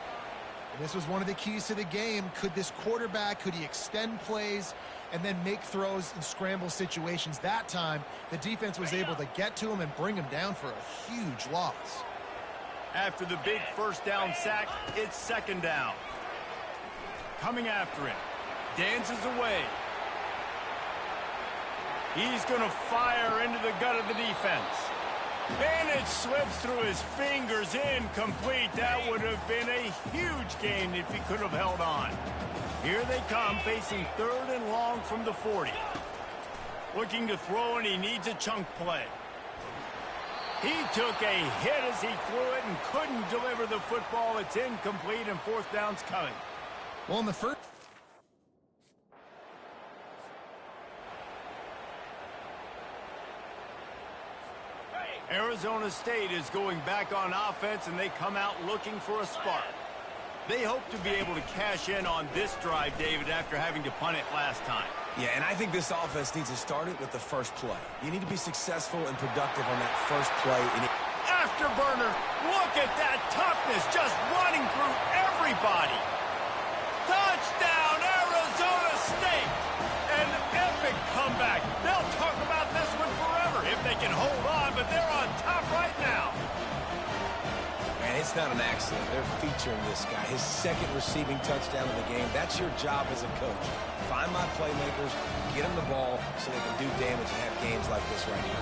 This was one of the keys to the game. Could this quarterback, could he extend plays and then make throws in scramble situations? That time, the defense was able to get to him and bring him down for a huge loss. After the big first down sack, it's second down. Coming after it. Dances away. He's going to fire into the gut of the defense. And it slips through his fingers, incomplete. That would have been a huge gain if he could have held on. Here they come, facing 3rd and long from the 40. Looking to throw, and he needs a chunk play. He took a hit as he threw it and couldn't deliver the football. It's incomplete, and 4th down's coming. Well, in the first... Arizona State is going back on offense, and they come out looking for a spark. They hope to be able to cash in on this drive, David, after having to punt it last time. Yeah, and I think this offense needs to start it with the first play. You need to be successful and productive on that first play. Afterburner, look at that toughness, just running through everybody. Touchdown, Arizona State! An epic comeback. They'll talk about this one forever if they can hold on, but they're on top right now. And it's not an accident. They're featuring this guy. His 2nd receiving touchdown of the game. That's your job as a coach. Find my playmakers, get them the ball so they can do damage and have games like this right here.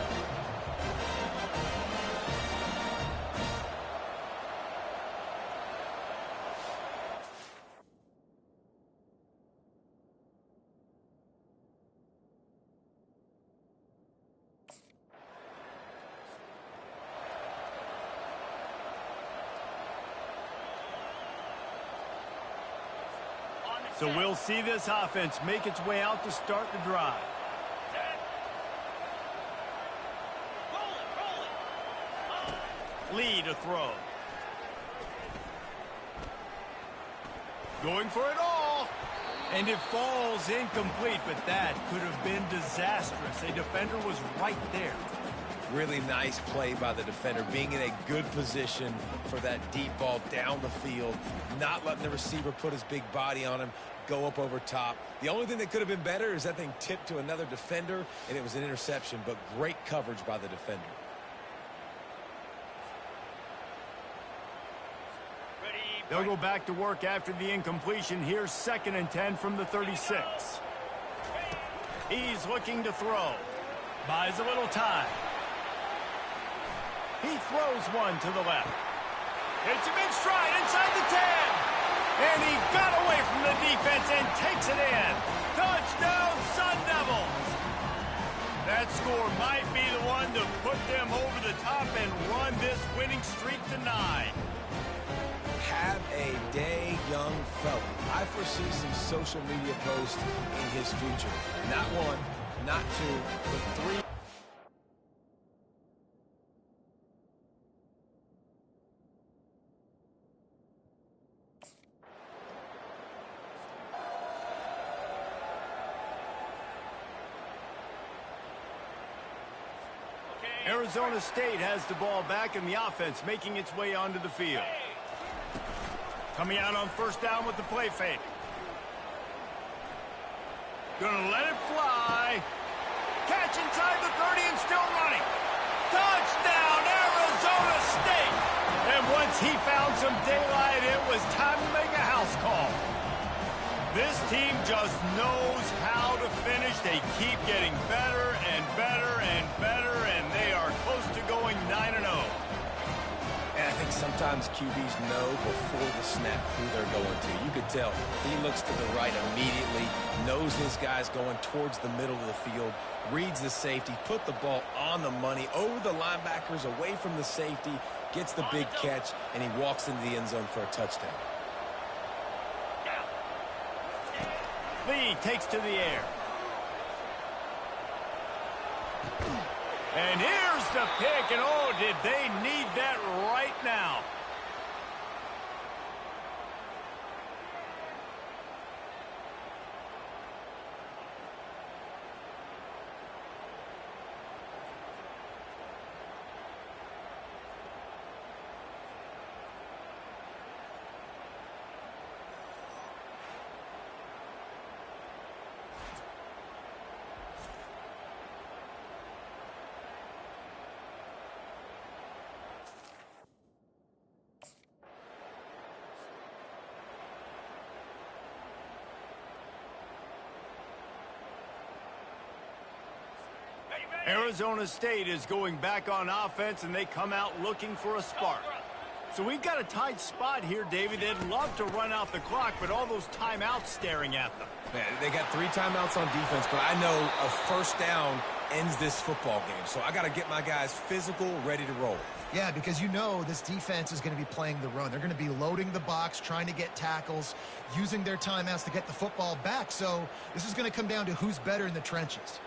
So we'll see this offense make its way out to start the drive. Lee to throw. Going for it all. And it falls incomplete, but that could have been disastrous. A defender was right there. Really nice play by the defender, being in a good position for that deep ball down the field, not letting the receiver put his big body on him, go up over top. The only thing that could have been better is that thing tipped to another defender, and it was an interception, but great coverage by the defender. They'll go back to work after the incompletion. Here's 2nd and 10 from the 36. He's looking to throw. Buys a little time. He throws one to the left. It's him in stride inside the 10. And he got away from the defense and takes it in. Touchdown, Sun Devils. That score might be the one to put them over the top and run this winning streak to 9. Have a day, young fella. I foresee some social media posts in his future. Not 1, not 2, but 3. Arizona State has the ball back, and the offense making its way onto the field. Coming out on 1st down with the play fake. Gonna let it fly. Catch inside the 30 and still running. Touchdown, Arizona State! And once he found some daylight, it was time to make a house call. This team just knows how to finish. They keep getting better and better and better, and they are close to going 9-0. And I think sometimes QBs know before the snap who they're going to. You could tell he looks to the right immediately, knows his guy's going towards the middle of the field, reads the safety, put the ball on the money, over the linebackers, away from the safety, gets the big catch, and he walks into the end zone for a touchdown. Lee takes to the air. And here's the pick, and oh, did they need that right now. Arizona State is going back on offense, and they come out looking for a spark. So we've got a tight spot here, David. They'd love to run out the clock, but all those timeouts staring at them. Man, they got 3 timeouts on defense, but I know a first down ends this football game. So I got to get my guys physical, ready to roll. Yeah, because you know this defense is going to be playing the run. They're going to be loading the box, trying to get tackles, using their timeouts to get the football back. So this is going to come down to who's better in the trenches.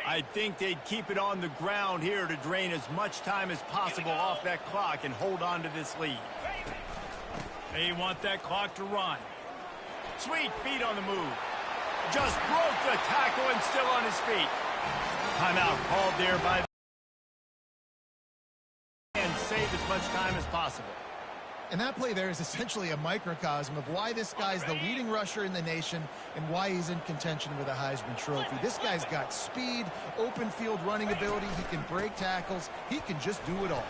I think they'd keep it on the ground here to drain as much time as possible off that clock and hold on to this lead. They want that clock to run. Sweet feet on the move. Just broke the tackle and still on his feet. Timeout called there by and save as much time as possible. And that play there is essentially a microcosm of why this guy's the leading rusher in the nation and why he's in contention with a Heisman Trophy. This guy's got speed, open field running ability. He can break tackles. He can just do it all.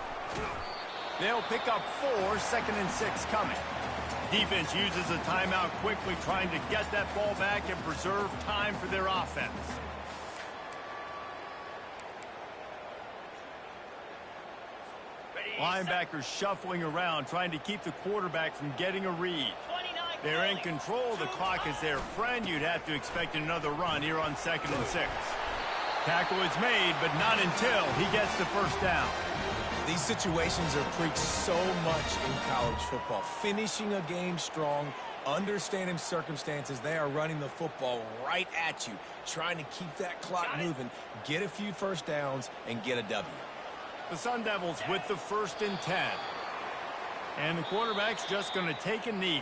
They'll pick up 4, 2nd and 6 coming. Defense uses a timeout quickly, trying to get that ball back and preserve time for their offense. Linebackers shuffling around, trying to keep the quarterback from getting a read. They're in control. The clock is their friend. You'd have to expect another run here on 2nd and 6. Tackle is made, but not until he gets the first down. These situations are preached so much in college football. Finishing a game strong, understanding circumstances. They are running the football right at you, trying to keep that clock moving, get a few first downs, and get a W. The Sun Devils with the 1st and 10. And the quarterback's just going to take a knee.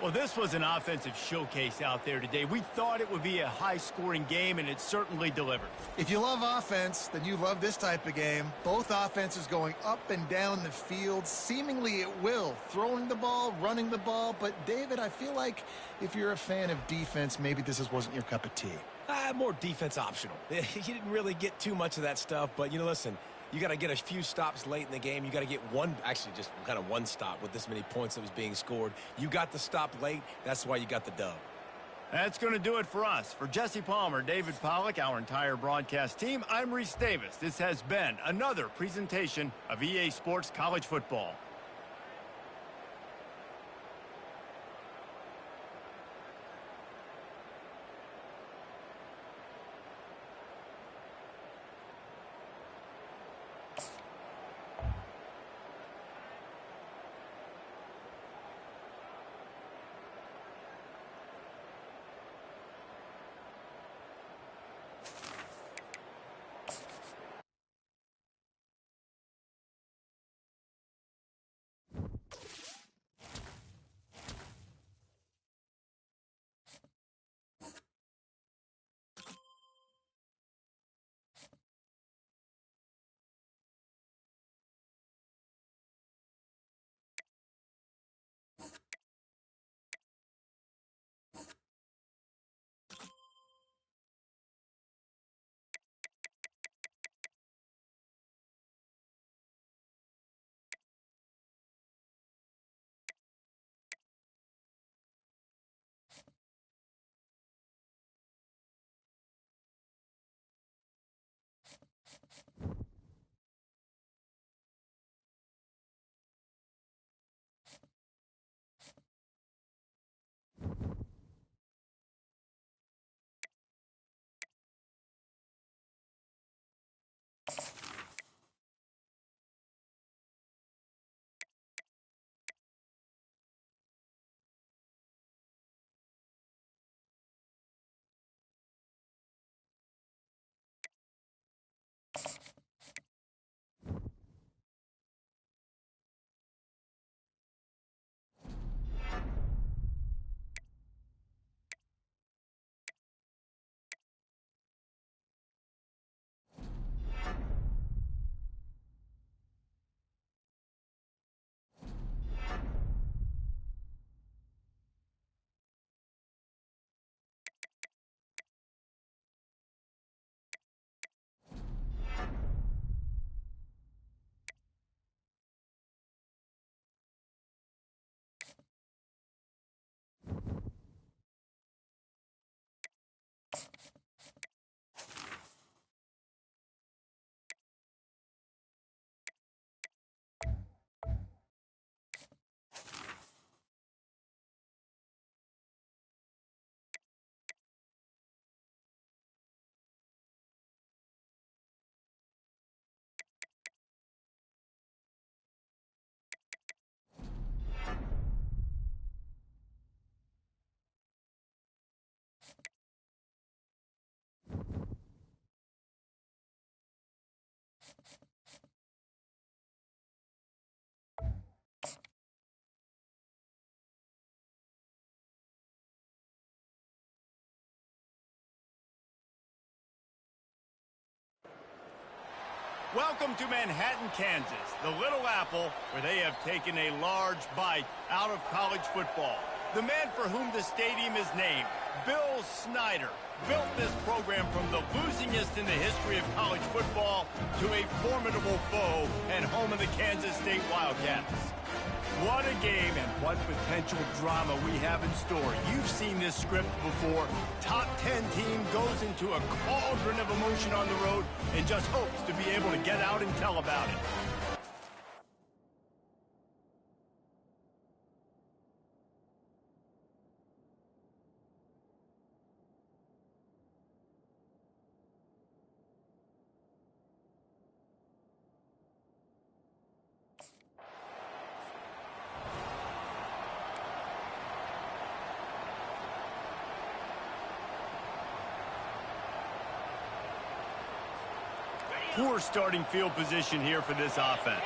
Well, this was an offensive showcase out there today. We thought it would be a high-scoring game, and it certainly delivered. If you love offense, then you love this type of game. Both offenses going up and down the field, seemingly at will, throwing the ball, running the ball. But, David, I feel like if you're a fan of defense, maybe this wasn't your cup of tea. More defense optional. You didn't really get too much of that stuff, but, listen, you got to get a few stops late in the game. You got to get just kind of one stop with this many points that was being scored. You got the stop late. That's why you got the dub. That's going to do it for us. For Jesse Palmer, David Pollack, our entire broadcast team, I'm Reese Davis. This has been another presentation of EA Sports College Football. Welcome to Manhattan, Kansas, the Little Apple, where they have taken a large bite out of college football. The man for whom the stadium is named, Bill Snyder, built this program from the losingest in the history of college football to a formidable foe and home of the Kansas State Wildcats. What a game and what potential drama we have in store. You've seen this script before. Top 10 team goes into a cauldron of emotion on the road and just hopes to be able to get out and tell about it. Poor starting field position here for this offense.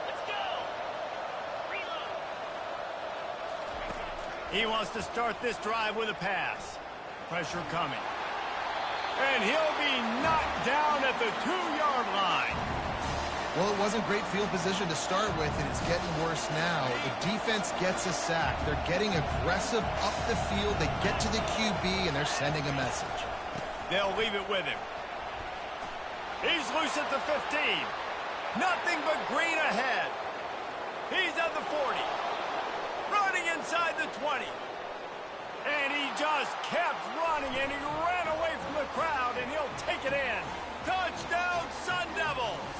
Let's go. Reload. He wants to start this drive with a pass. Pressure coming. And he'll be knocked down at the 2-yard line. Well, it wasn't great field position to start with, and it's getting worse now. The defense gets a sack. They're getting aggressive up the field. They get to the QB, and they're sending a message. They'll leave it with him. He's loose at the 15. Nothing but green ahead. He's at the 40. Running inside the 20. And he just kept running, and he ran away from the crowd, and he'll take it in. Touchdown, Sun Devils!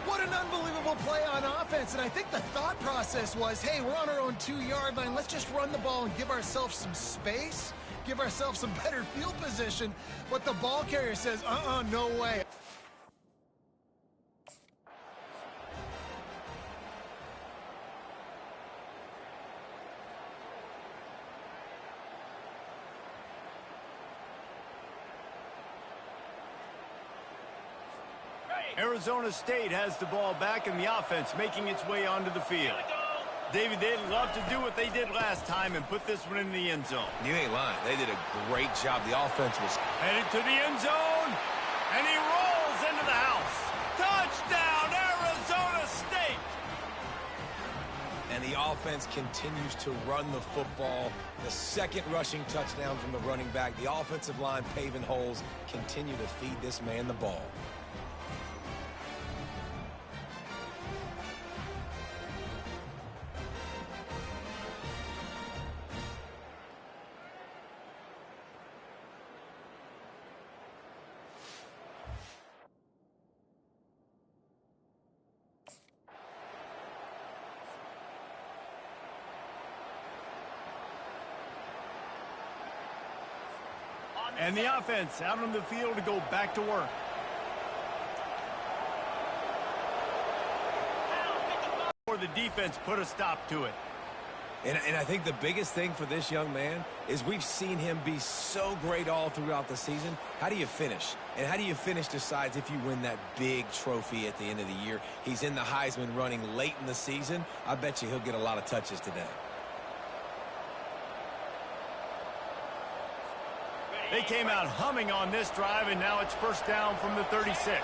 What an unbelievable play on offense, and I think the thought process was, hey, we're on our own 2-yard line. Let's just run the ball and give ourselves some space. Give ourselves some better field position, but the ball carrier says, no way. Arizona State has the ball back in the offense, making its way onto the field. David, they'd love to do what they did last time and put this one in the end zone. You ain't lying. They did a great job. The offense was headed to the end zone, and he rolls into the house. Touchdown, Arizona State! And the offense continues to run the football. The second rushing touchdown from the running back. The offensive line paving holes. Continue to feed this man the ball. And the offense out on the field to go back to work. Or the defense put a stop to it. And I think the biggest thing for this young man is we've seen him be so great all throughout the season. How do you finish? And how do you finish decides if you win that big trophy at the end of the year. He's in the Heisman running late in the season. I bet you he'll get a lot of touches today. They came out humming on this drive, and now it's first down from the 36.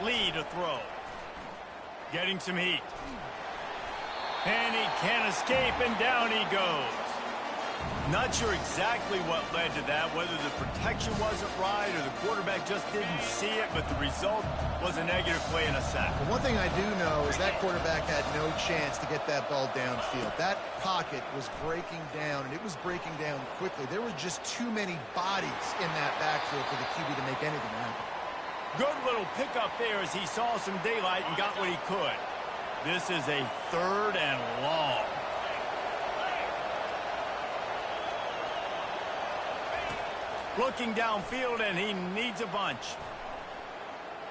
Lee to throw. Getting some heat. And he can't escape, and down he goes. Not sure exactly what led to that, whether the protection wasn't right or the quarterback just didn't see it, but the result was a negative play and a sack. Well, one thing I do know is that quarterback had no chance to get that ball downfield. That pocket was breaking down, and it was breaking down quickly. There were just too many bodies in that backfield for the QB to make anything happen. Good little pickup there as he saw some daylight and got what he could. This is a 3rd and long. Looking downfield, and he needs a bunch.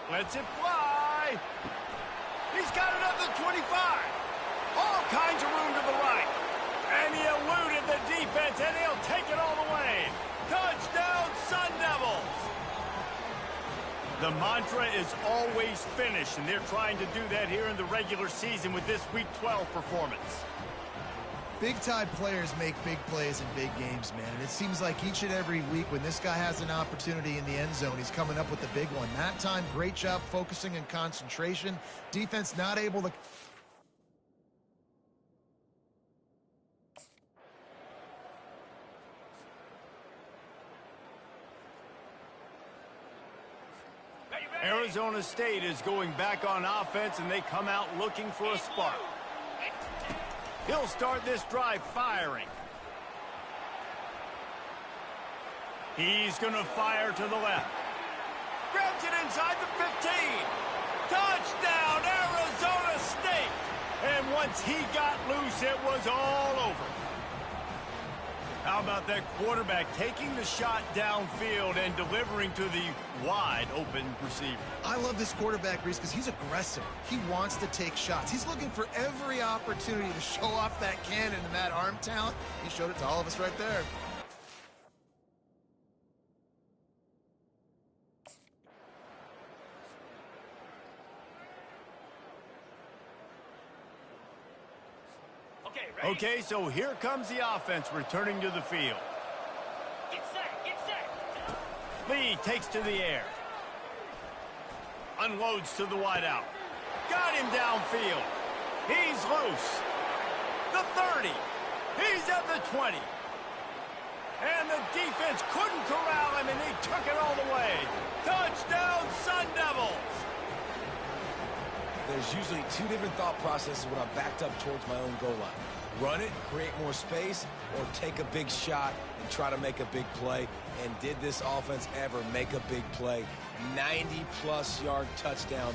Lets it fly. He's got it up to 25. All kinds of room to the right. And he eluded the defense, and he'll take it all the way. Touchdown, Sun Devils. The mantra is always finish, and they're trying to do that here in the regular season with this Week 12 performance. Big-time players make big plays in big games, man. And it seems like each and every week when this guy has an opportunity in the end zone, he's coming up with the big one. That time, great job focusing and concentration. Defense not able to... Arizona State is going back on offense, and they come out looking for a spark. He'll start this drive firing. He's going to fire to the left. Grabs it inside the 15. Touchdown, Arizona State! And once he got loose, it was all over. How about that quarterback taking the shot downfield and delivering to the wide-open receiver? I love this quarterback, Reese, because he's aggressive. He wants to take shots. He's looking for every opportunity to show off that cannon and that arm talent. He showed it to all of us right there. Okay, so here comes the offense returning to the field. Get set, get set. Lee takes to the air. Unloads to the wideout. Got him downfield. He's loose. The 30. He's at the 20. And the defense couldn't corral him, and he took it all the way. Touchdown, Sun Devils! There's usually two different thought processes when I'm backed up towards my own goal line. Run it, create more space, or take a big shot and try to make a big play. And did this offense ever make a big play? 90-plus yard touchdown.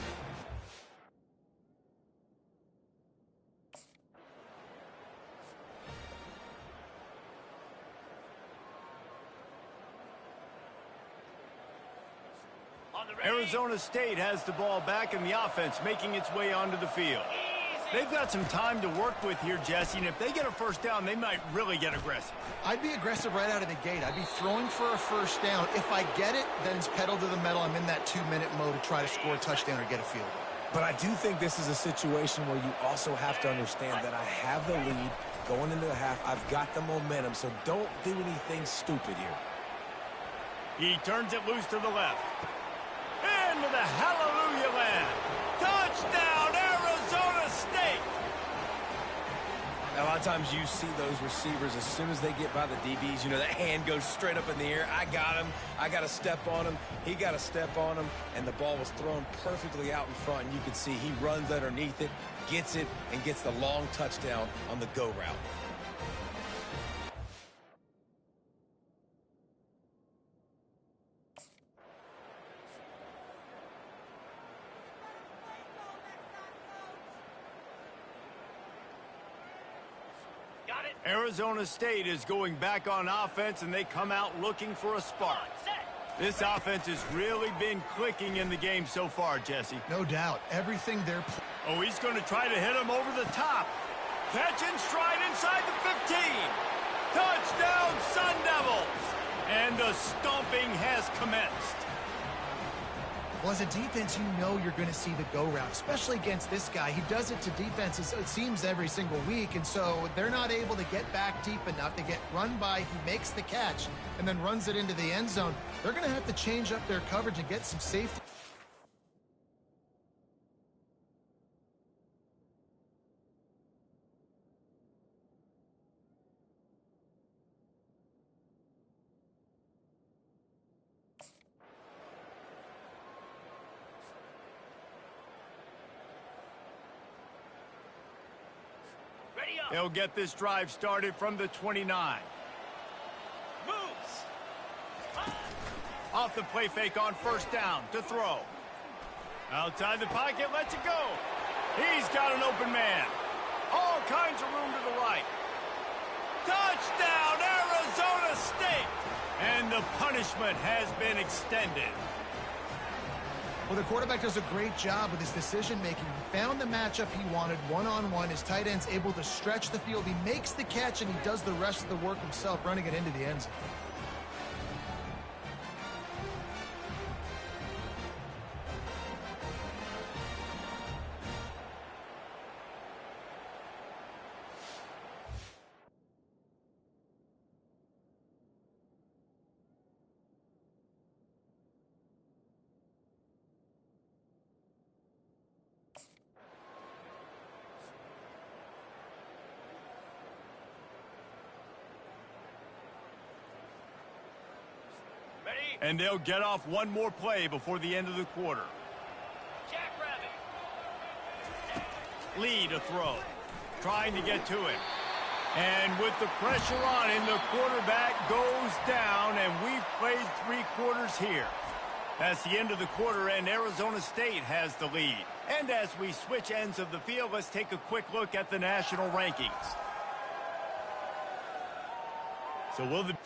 Arizona State has the ball back in the offense, making its way onto the field. They've got some time to work with here, Jesse, and if they get a first down, they might really get aggressive. I'd be aggressive right out of the gate. I'd be throwing for a first down. If I get it, then it's pedal to the metal. I'm in that 2-minute mode to try to score a touchdown or get a field goal. But I do think this is a situation where you also have to understand that I have the lead going into the half. I've got the momentum, so don't do anything stupid here. He turns it loose to the left. Into the hallelujah land. Touchdown, Arizona State! Now, a lot of times you see those receivers, as soon as they get by the DBs, you know, that hand goes straight up in the air. I got him. I got to step on him. He got to step on him. And the ball was thrown perfectly out in front. And you can see he runs underneath it, gets it, and gets the long touchdown on the go route. Arizona State is going back on offense, and they come out looking for a spark. This offense has really been clicking in the game so far, Jesse. No doubt. Everything they're... Oh, he's going to try to hit him over the top. Catch and stride inside the 15. Touchdown, Sun Devils! And the stomping has commenced. Well, as a defense, you know you're going to see the go route, especially against this guy. He does it to defenses, it seems, every single week, and so they're not able to get back deep enough to get run by. He makes the catch and then runs it into the end zone. They're going to have to change up their coverage and get some safety. They'll get this drive started from the 29. Moves. Off the play fake on first down to throw. Outside the pocket, lets it go. He's got an open man. All kinds of room to the right. Touchdown, Arizona State! And the punishment has been extended. Well, the quarterback does a great job with his decision-making. He found the matchup he wanted one-on-one. His tight end's able to stretch the field. He makes the catch, and he does the rest of the work himself, running it into the end zone. And they'll get off one more play before the end of the quarter. Jackrabbit. Lee to throw. Trying to get to him. And with the pressure on him, the quarterback goes down, and we've played 3 quarters here. That's the end of the quarter, and Arizona State has the lead. And as we switch ends of the field, let's take a quick look at the national rankings. So will the...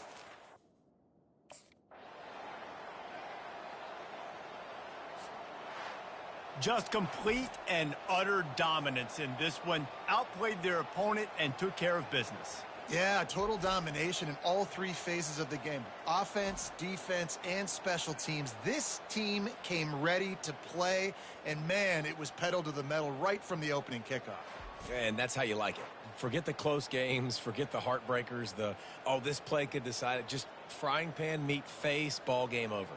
Just complete and utter dominance in this one. Outplayed their opponent and took care of business. Yeah, total domination in all 3 phases of the game. Offense, defense, and special teams. This team came ready to play, and man, it was pedal to the metal right from the opening kickoff. And that's how you like it. Forget the close games, forget the heartbreakers, this play could decide it. Just frying pan, meat face, ball game over.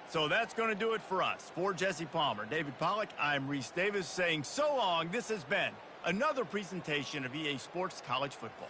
So that's going to do it for us. For Jesse Palmer, David Pollack, I'm Reese Davis saying so long. This has been another presentation of EA Sports College Football.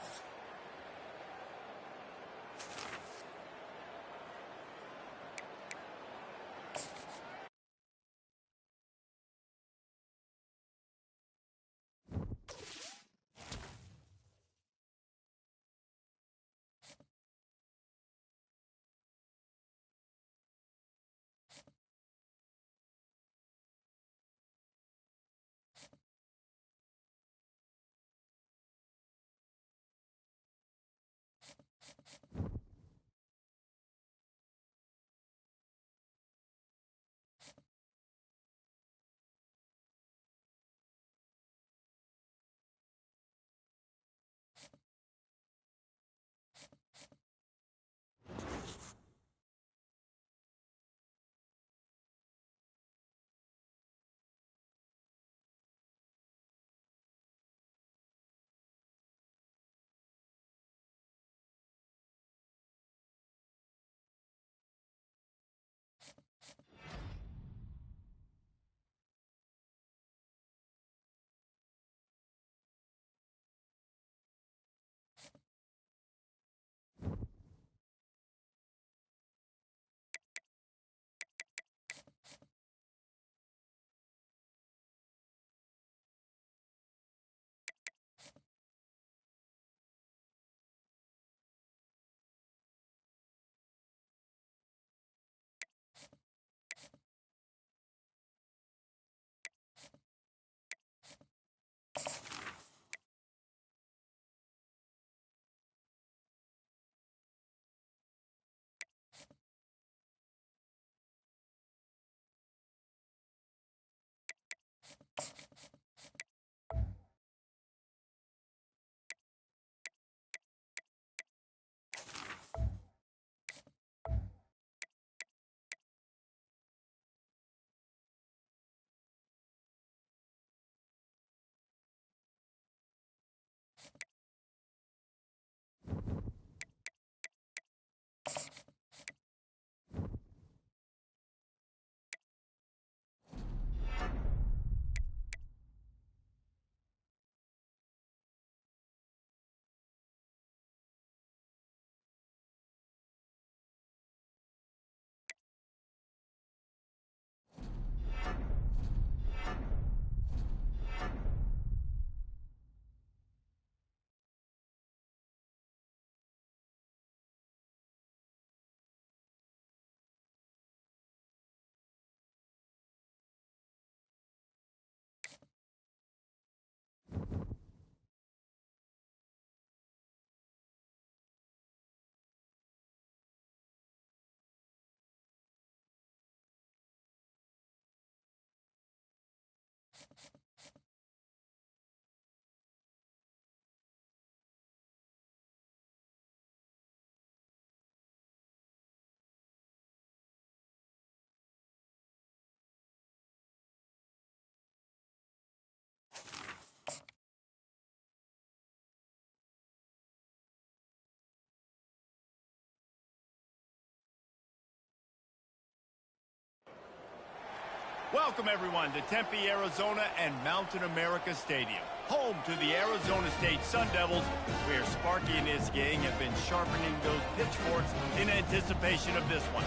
Welcome, everyone, to Tempe, Arizona and Mountain America Stadium, home to the Arizona State Sun Devils, where Sparky and his gang have been sharpening those pitchforks in anticipation of this one.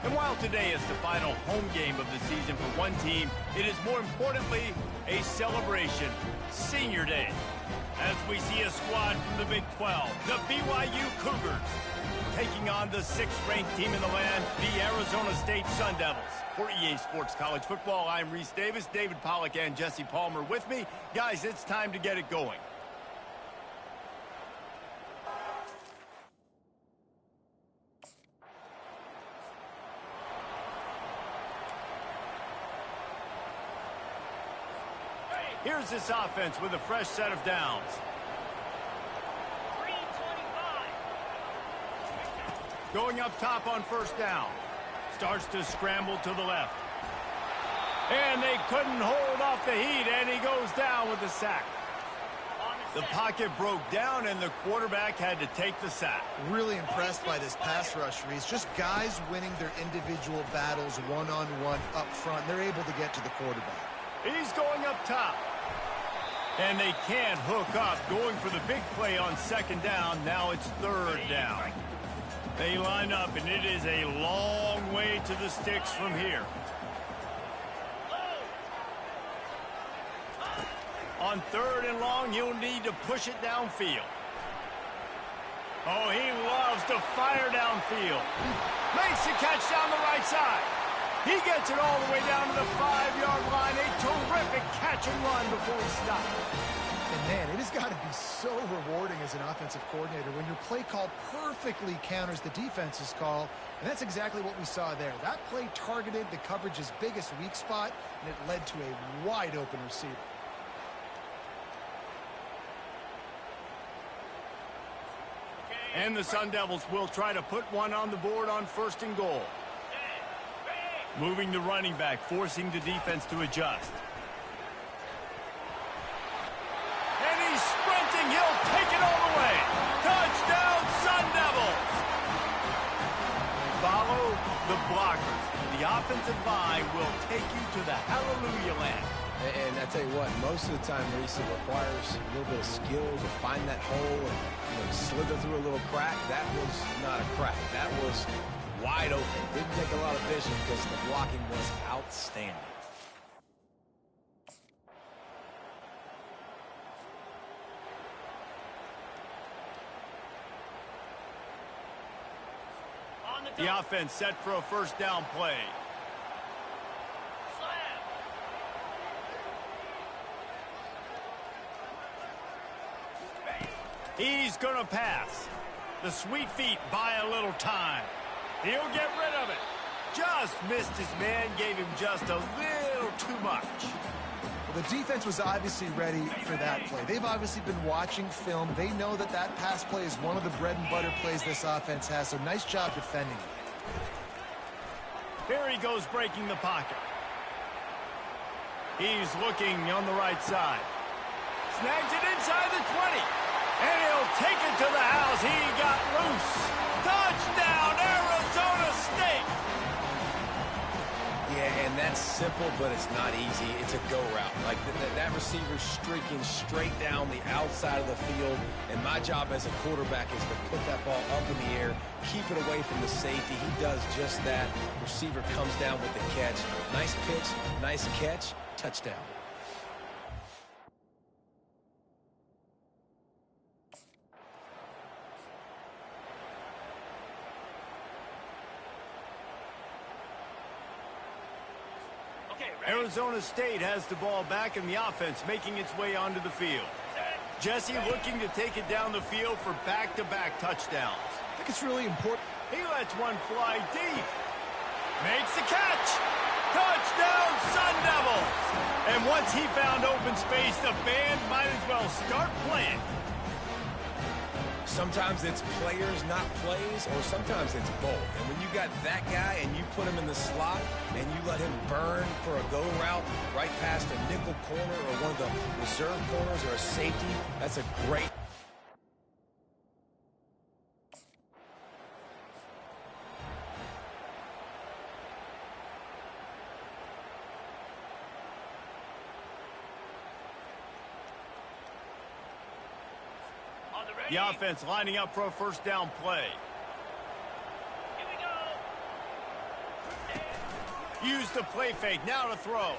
And while today is the final home game of the season for one team, it is more importantly a celebration, Senior Day, as we see a squad from the Big 12, the BYU Cougars, taking on the 6th-ranked team in the land, the Arizona State Sun Devils. For EA Sports College Football, I'm Reese Davis, David Pollack and Jesse Palmer with me. Guys, it's time to get it going. Here's this offense with a fresh set of downs. 325. Going up top on first down. Starts to scramble to the left. And they couldn't hold off the heat, and he goes down with the sack. The pocket broke down, and the quarterback had to take the sack. Really impressed by this pass rush, Reese. Just guys winning their individual battles one-on-one up front. They're able to get to the quarterback. He's going up top. And they can't hook up, going for the big play on second down. Now it's third down. They line up, and it is a long way to the sticks from here. On third and long, he'll need to push it downfield. Oh, he loves to fire downfield. Makes the catch down the right side. He gets it all the way down to the 5-yard line. A terrific catch and run before he stops. And man, it has got to be so rewarding as an offensive coordinator when your play call perfectly counters the defense's call. And that's exactly what we saw there. That play targeted the coverage's biggest weak spot, and it led to a wide-open receiver. And the Sun Devils will try to put one on the board on first and goal. Moving the running back, forcing the defense to adjust. And he's sprinting. He'll take it all the way. Touchdown, Sun Devils. Follow the blockers. The offensive line will take you to the hallelujah land. And I tell you what, most of the time, Reese, it requires a little bit of skill to find that hole and slither through a little crack. That was not a crack. That was wide open. Didn't take a lot of vision because the blocking was outstanding. The offense set for a first down play. He's going to pass. The sweet feet buy a little time. He'll get rid of it. Just missed his man, gave him just a little too much. Well, the defense was obviously ready for that play. They've obviously been watching film. They know that that pass play is one of the bread and butter plays this offense has, so nice job defending it. Here he goes breaking the pocket. He's looking on the right side. Snags it inside the 20. And he'll take it to the house. He got loose. Touchdown, Arizona State. Yeah, and that's simple, but it's not easy. It's a go route. Like that receiver's streaking straight down the outside of the field, and my job as a quarterback is to put that ball up in the air, keep it away from the safety. He does just that. Receiver comes down with the catch. Nice pitch, nice catch, touchdown. Arizona State has the ball back in the offense, making its way onto the field. Jesse looking to take it down the field for back-to-back touchdowns. I think it's really important. He lets one fly deep. Makes the catch. Touchdown, Sun Devils. And once he found open space, the band might as well start playing. Sometimes it's players, not plays, or sometimes it's both. And when you got that guy and you put him in the slot and you let him burn for a go route right past a nickel corner or one of the reserve corners or a safety, that's a great. The offense lining up for a first down play. Here we go. Use the play fake. Now to throw.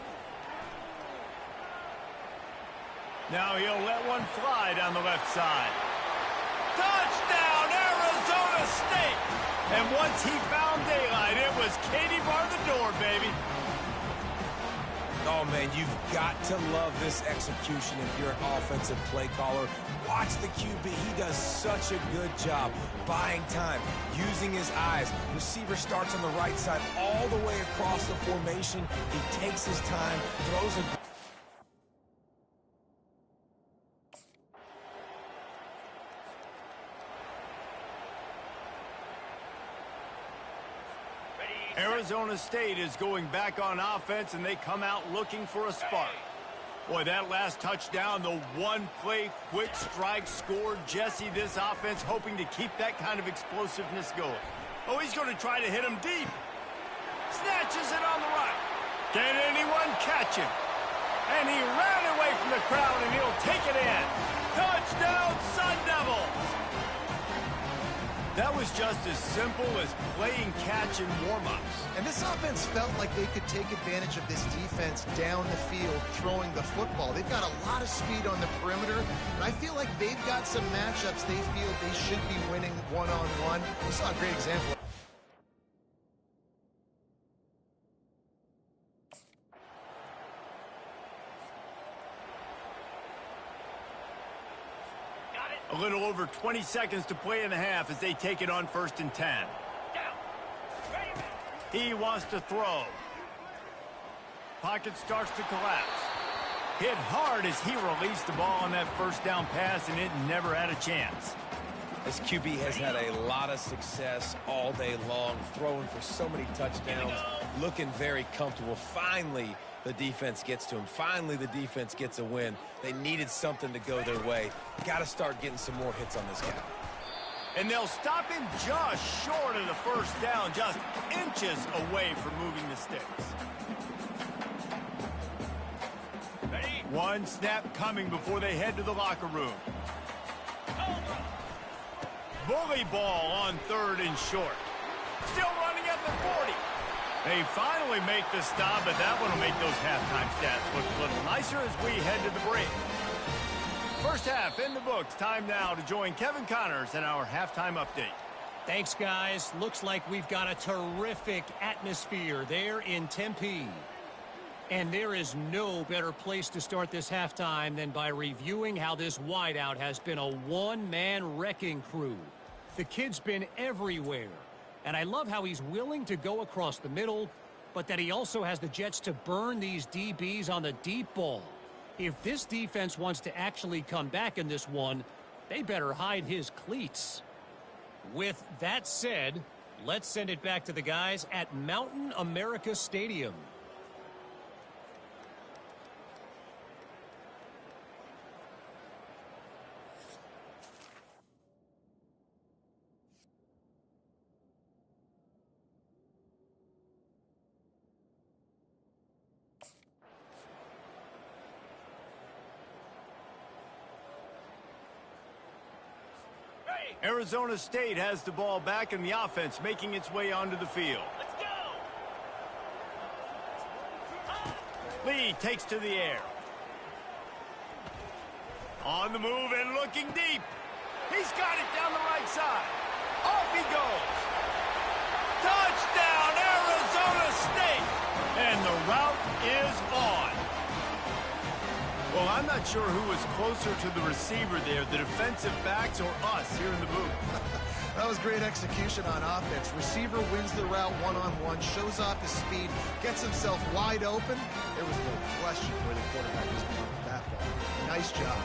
Now he'll let one fly down the left side. Touchdown, Arizona State! And once he found daylight, it was Katie bar the door, baby. Oh, man, you've got to love this execution if you're an offensive play caller. Watch the QB. He does such a good job buying time, using his eyes. Receiver starts on the right side all the way across the formation. He takes his time, throws a... Arizona State is going back on offense, and they come out looking for a spark. Boy, that last touchdown, the one-play quick strike scored. Jesse, this offense hoping to keep that kind of explosiveness going. Oh, he's going to try to hit him deep. Snatches it on the right. Can anyone catch him? And he ran away from the crowd, and he'll take it in. Touchdown, Sun Devils! That was just as simple as playing catch in warm-ups. And this offense felt like they could take advantage of this defense down the field throwing the football. They've got a lot of speed on the perimeter, and I feel like they've got some matchups they feel they should be winning one-on-one. We saw a great example. A little over 20 seconds to play in the half as they take it on 1st and 10. He wants to throw. Pocket starts to collapse. Hit hard as he released the ball on that first down pass, and it never had a chance. This QB has had a lot of success all day long, throwing for so many touchdowns, looking very comfortable. Finally, the defense gets to him. Finally, the defense gets a win. They needed something to go their way. Got to start getting some more hits on this guy. And they'll stop him just short of the first down, just inches away from moving the sticks. Ready? One snap coming before they head to the locker room. Bully ball on 3rd and short. Still running at the 40. They finally make the stop, but that one will make those halftime stats look a little nicer as we head to the break. First half in the books. Time now to join Kevin Connors in our halftime update. Thanks, guys. Looks like we've got a terrific atmosphere there in Tempe. And there is no better place to start this halftime than by reviewing how this wideout has been a one-man wrecking crew. The kid's been everywhere. And I love how he's willing to go across the middle, but that he also has the jets to burn these DBs on the deep ball. If this defense wants to actually come back in this one, they better hide his cleats. With that said, let's send it back to the guys at Mountain America Stadium. Arizona State has the ball back in the offense, making its way onto the field. Let's go. Lee takes to the air. On the move and looking deep. He's got it down the right side. Off he goes. Touchdown, Arizona State! And the route is on. Well, I'm not sure who was closer to the receiver there, the defensive backs or us here in the booth. That was great execution on offense. Receiver wins the route one-on-one, shows off his speed, gets himself wide open. There was no question where the quarterback was going with that ball. Nice job.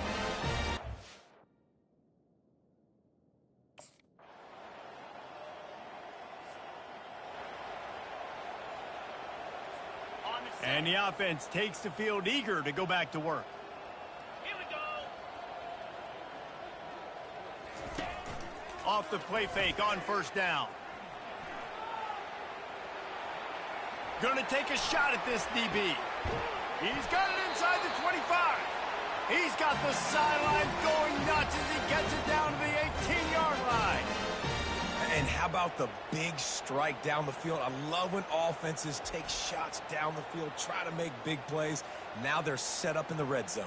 And the offense takes the field eager to go back to work. Here we go. Off the play fake on first down. Gonna take a shot at this DB. He's got it inside the 25. He's got the sideline going nuts as he gets it down to the And how about the big strike down the field? I love when offenses take shots down the field, try to make big plays. Now they're set up in the red zone.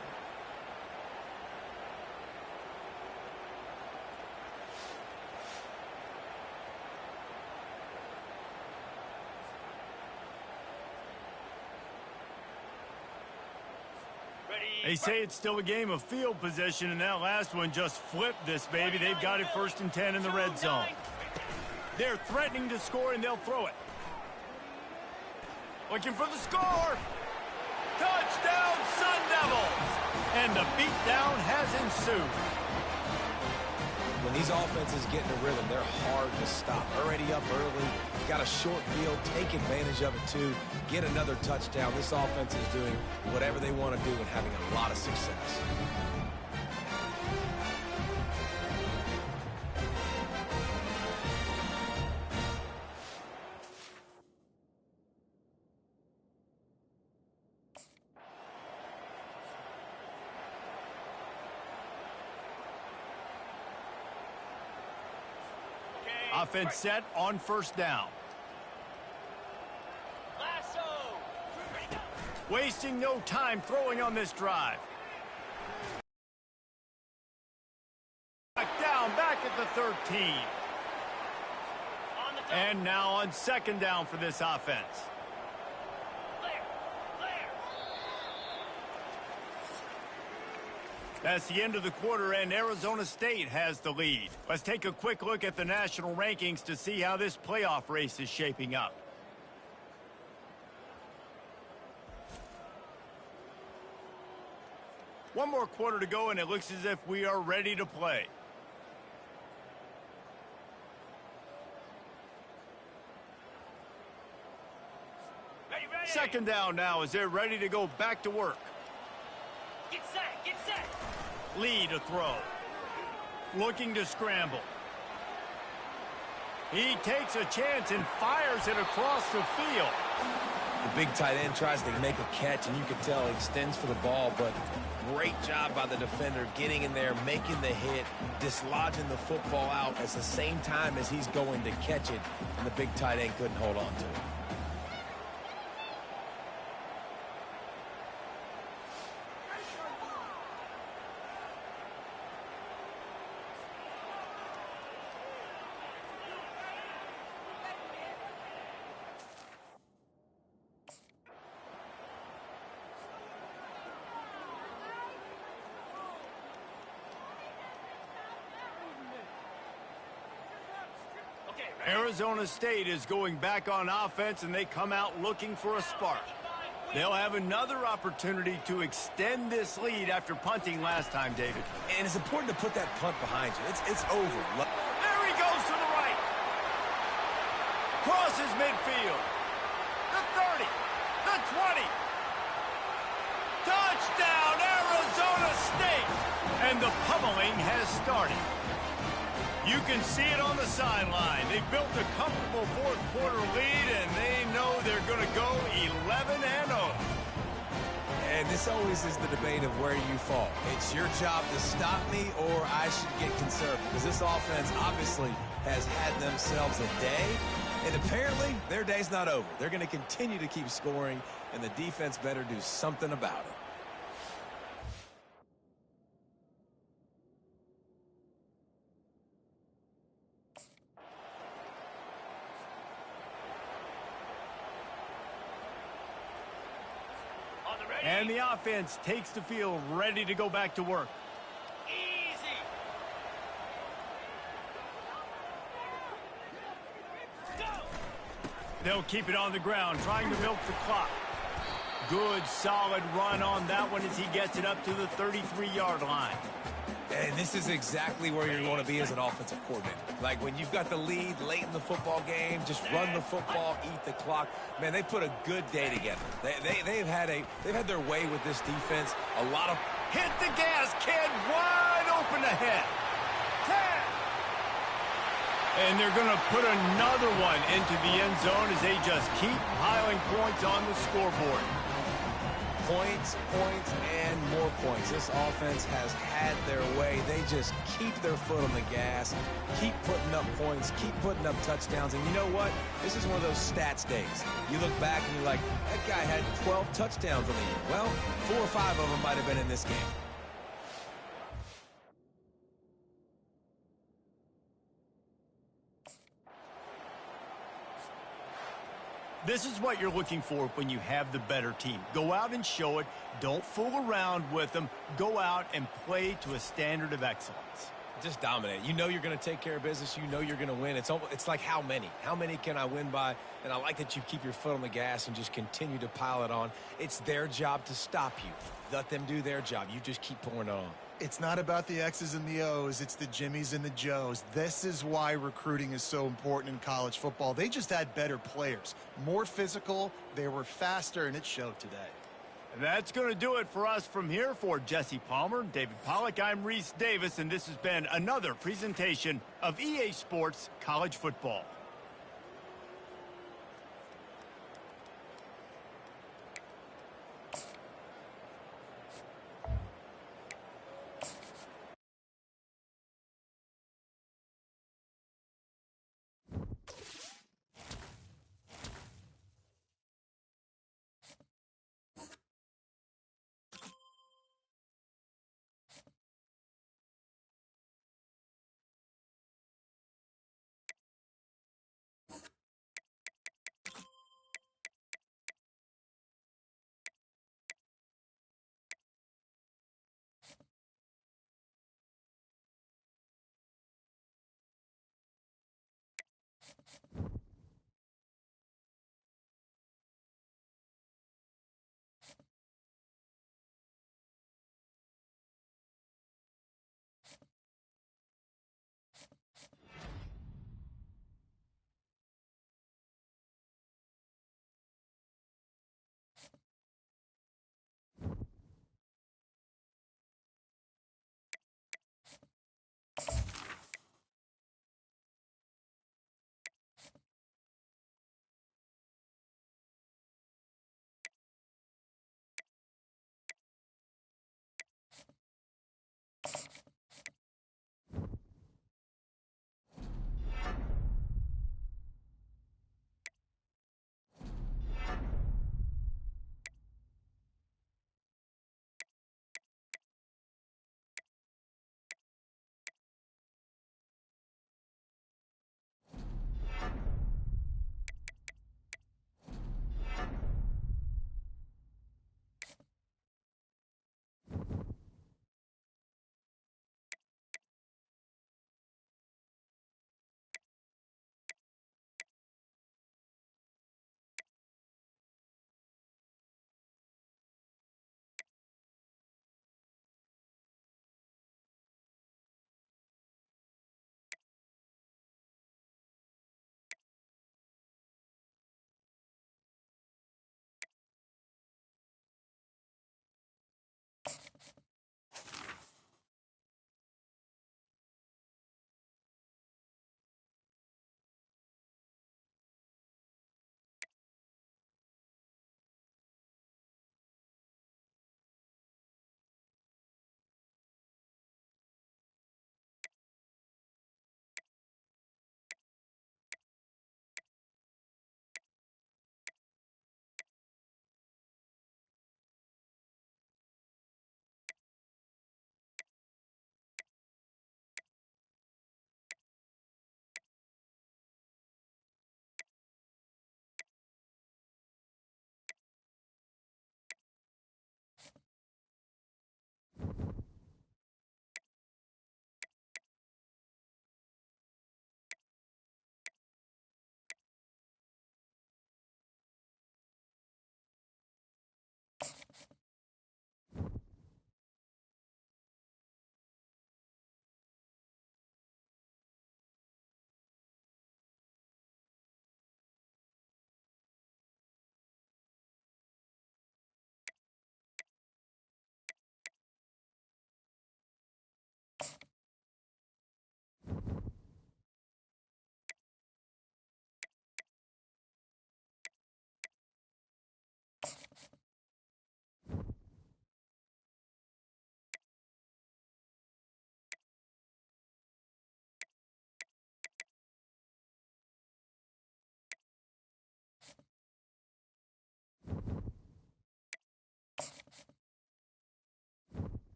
They say it's still a game of field position, and that last one just flipped this baby. They've got it 1st and 10 in the red zone. They're threatening to score, and they'll throw it. Looking for the score. Touchdown, Sun Devils! And the beatdown has ensued. When these offenses get in a rhythm, they're hard to stop. Already up early, got a short field, take advantage of it too, get another touchdown. This offense is doing whatever they want to do and having a lot of success. Offense set on 1st down. Lasso. Wasting no time throwing on this drive. Back at the 13. On the top. And now on 2nd down for this offense. Clear. That's the end of the quarter, and Arizona State has the lead. Let's take a quick look at the national rankings to see how this playoff race is shaping up. One more quarter to go, and it looks as if we are ready to play. Ready. 2nd down now as they're ready to go back to work. Get set. Lead a throw. Looking to scramble. He takes a chance and fires it across the field. The big tight end tries to make a catch, and you can tell he extends for the ball, but great job by the defender getting in there, making the hit, dislodging the football out at the same time as he's going to catch it, and the big tight end couldn't hold on to it. Arizona State is going back on offense, and they come out looking for a spark. They'll have another opportunity to extend this lead after punting last time, David. And it's important to put that punt behind you. It's over. There he goes to the right. Crosses midfield. The 30. The 20. Touchdown, Arizona State! And the pummeling has started. You can see it on the sideline. They've built a comfortable 4th quarter lead, and they know they're going to go 11-0. And this always is the debate of where you fall. It's your job to stop me, or I should get conservative. Because this offense obviously has had themselves a day, and apparently their day's not over. They're going to continue to keep scoring, and the defense better do something about it. And the offense takes the field, ready to go back to work. Easy. Go. They'll keep it on the ground, trying to milk the clock. Good, solid run on that one as he gets it up to the 33-yard line. And this is exactly where you're going to be as an offensive coordinator. Like when you've got the lead late in the football game, just run the football, eat the clock. Man, they put a good day together. They've had their way with this defense. A lot of hit the gas, kid, wide open ahead. 10. And they're going to put another one into the end zone as they just keep piling points on the scoreboard. Points, points, and more points. This offense has had their way. They just keep their foot on the gas, keep putting up points, keep putting up touchdowns. And you know what? This is one of those stats days. You look back and you're like, that guy had 12 touchdowns on the year. Well, 4 or 5 of them might have been in this game. This is what you're looking for when you have the better team. Go out and show it. Don't fool around with them. Go out and play to a standard of excellence. Just dominate. You know you're going to take care of business. You know you're going to win. It's like how many? How many can I win by? And I like that you keep your foot on the gas and just continue to pile it on. It's their job to stop you. Let them do their job. You just keep pouring it on. It's not about the X's and the O's. It's the Jimmies and the Joes. This is why recruiting is so important in college football. They just had better players, more physical, they were faster, and it showed today. That's going to do it for us from here. For Jesse Palmer, David Pollack, I'm Reese Davis, and this has been another presentation of EA Sports College Football.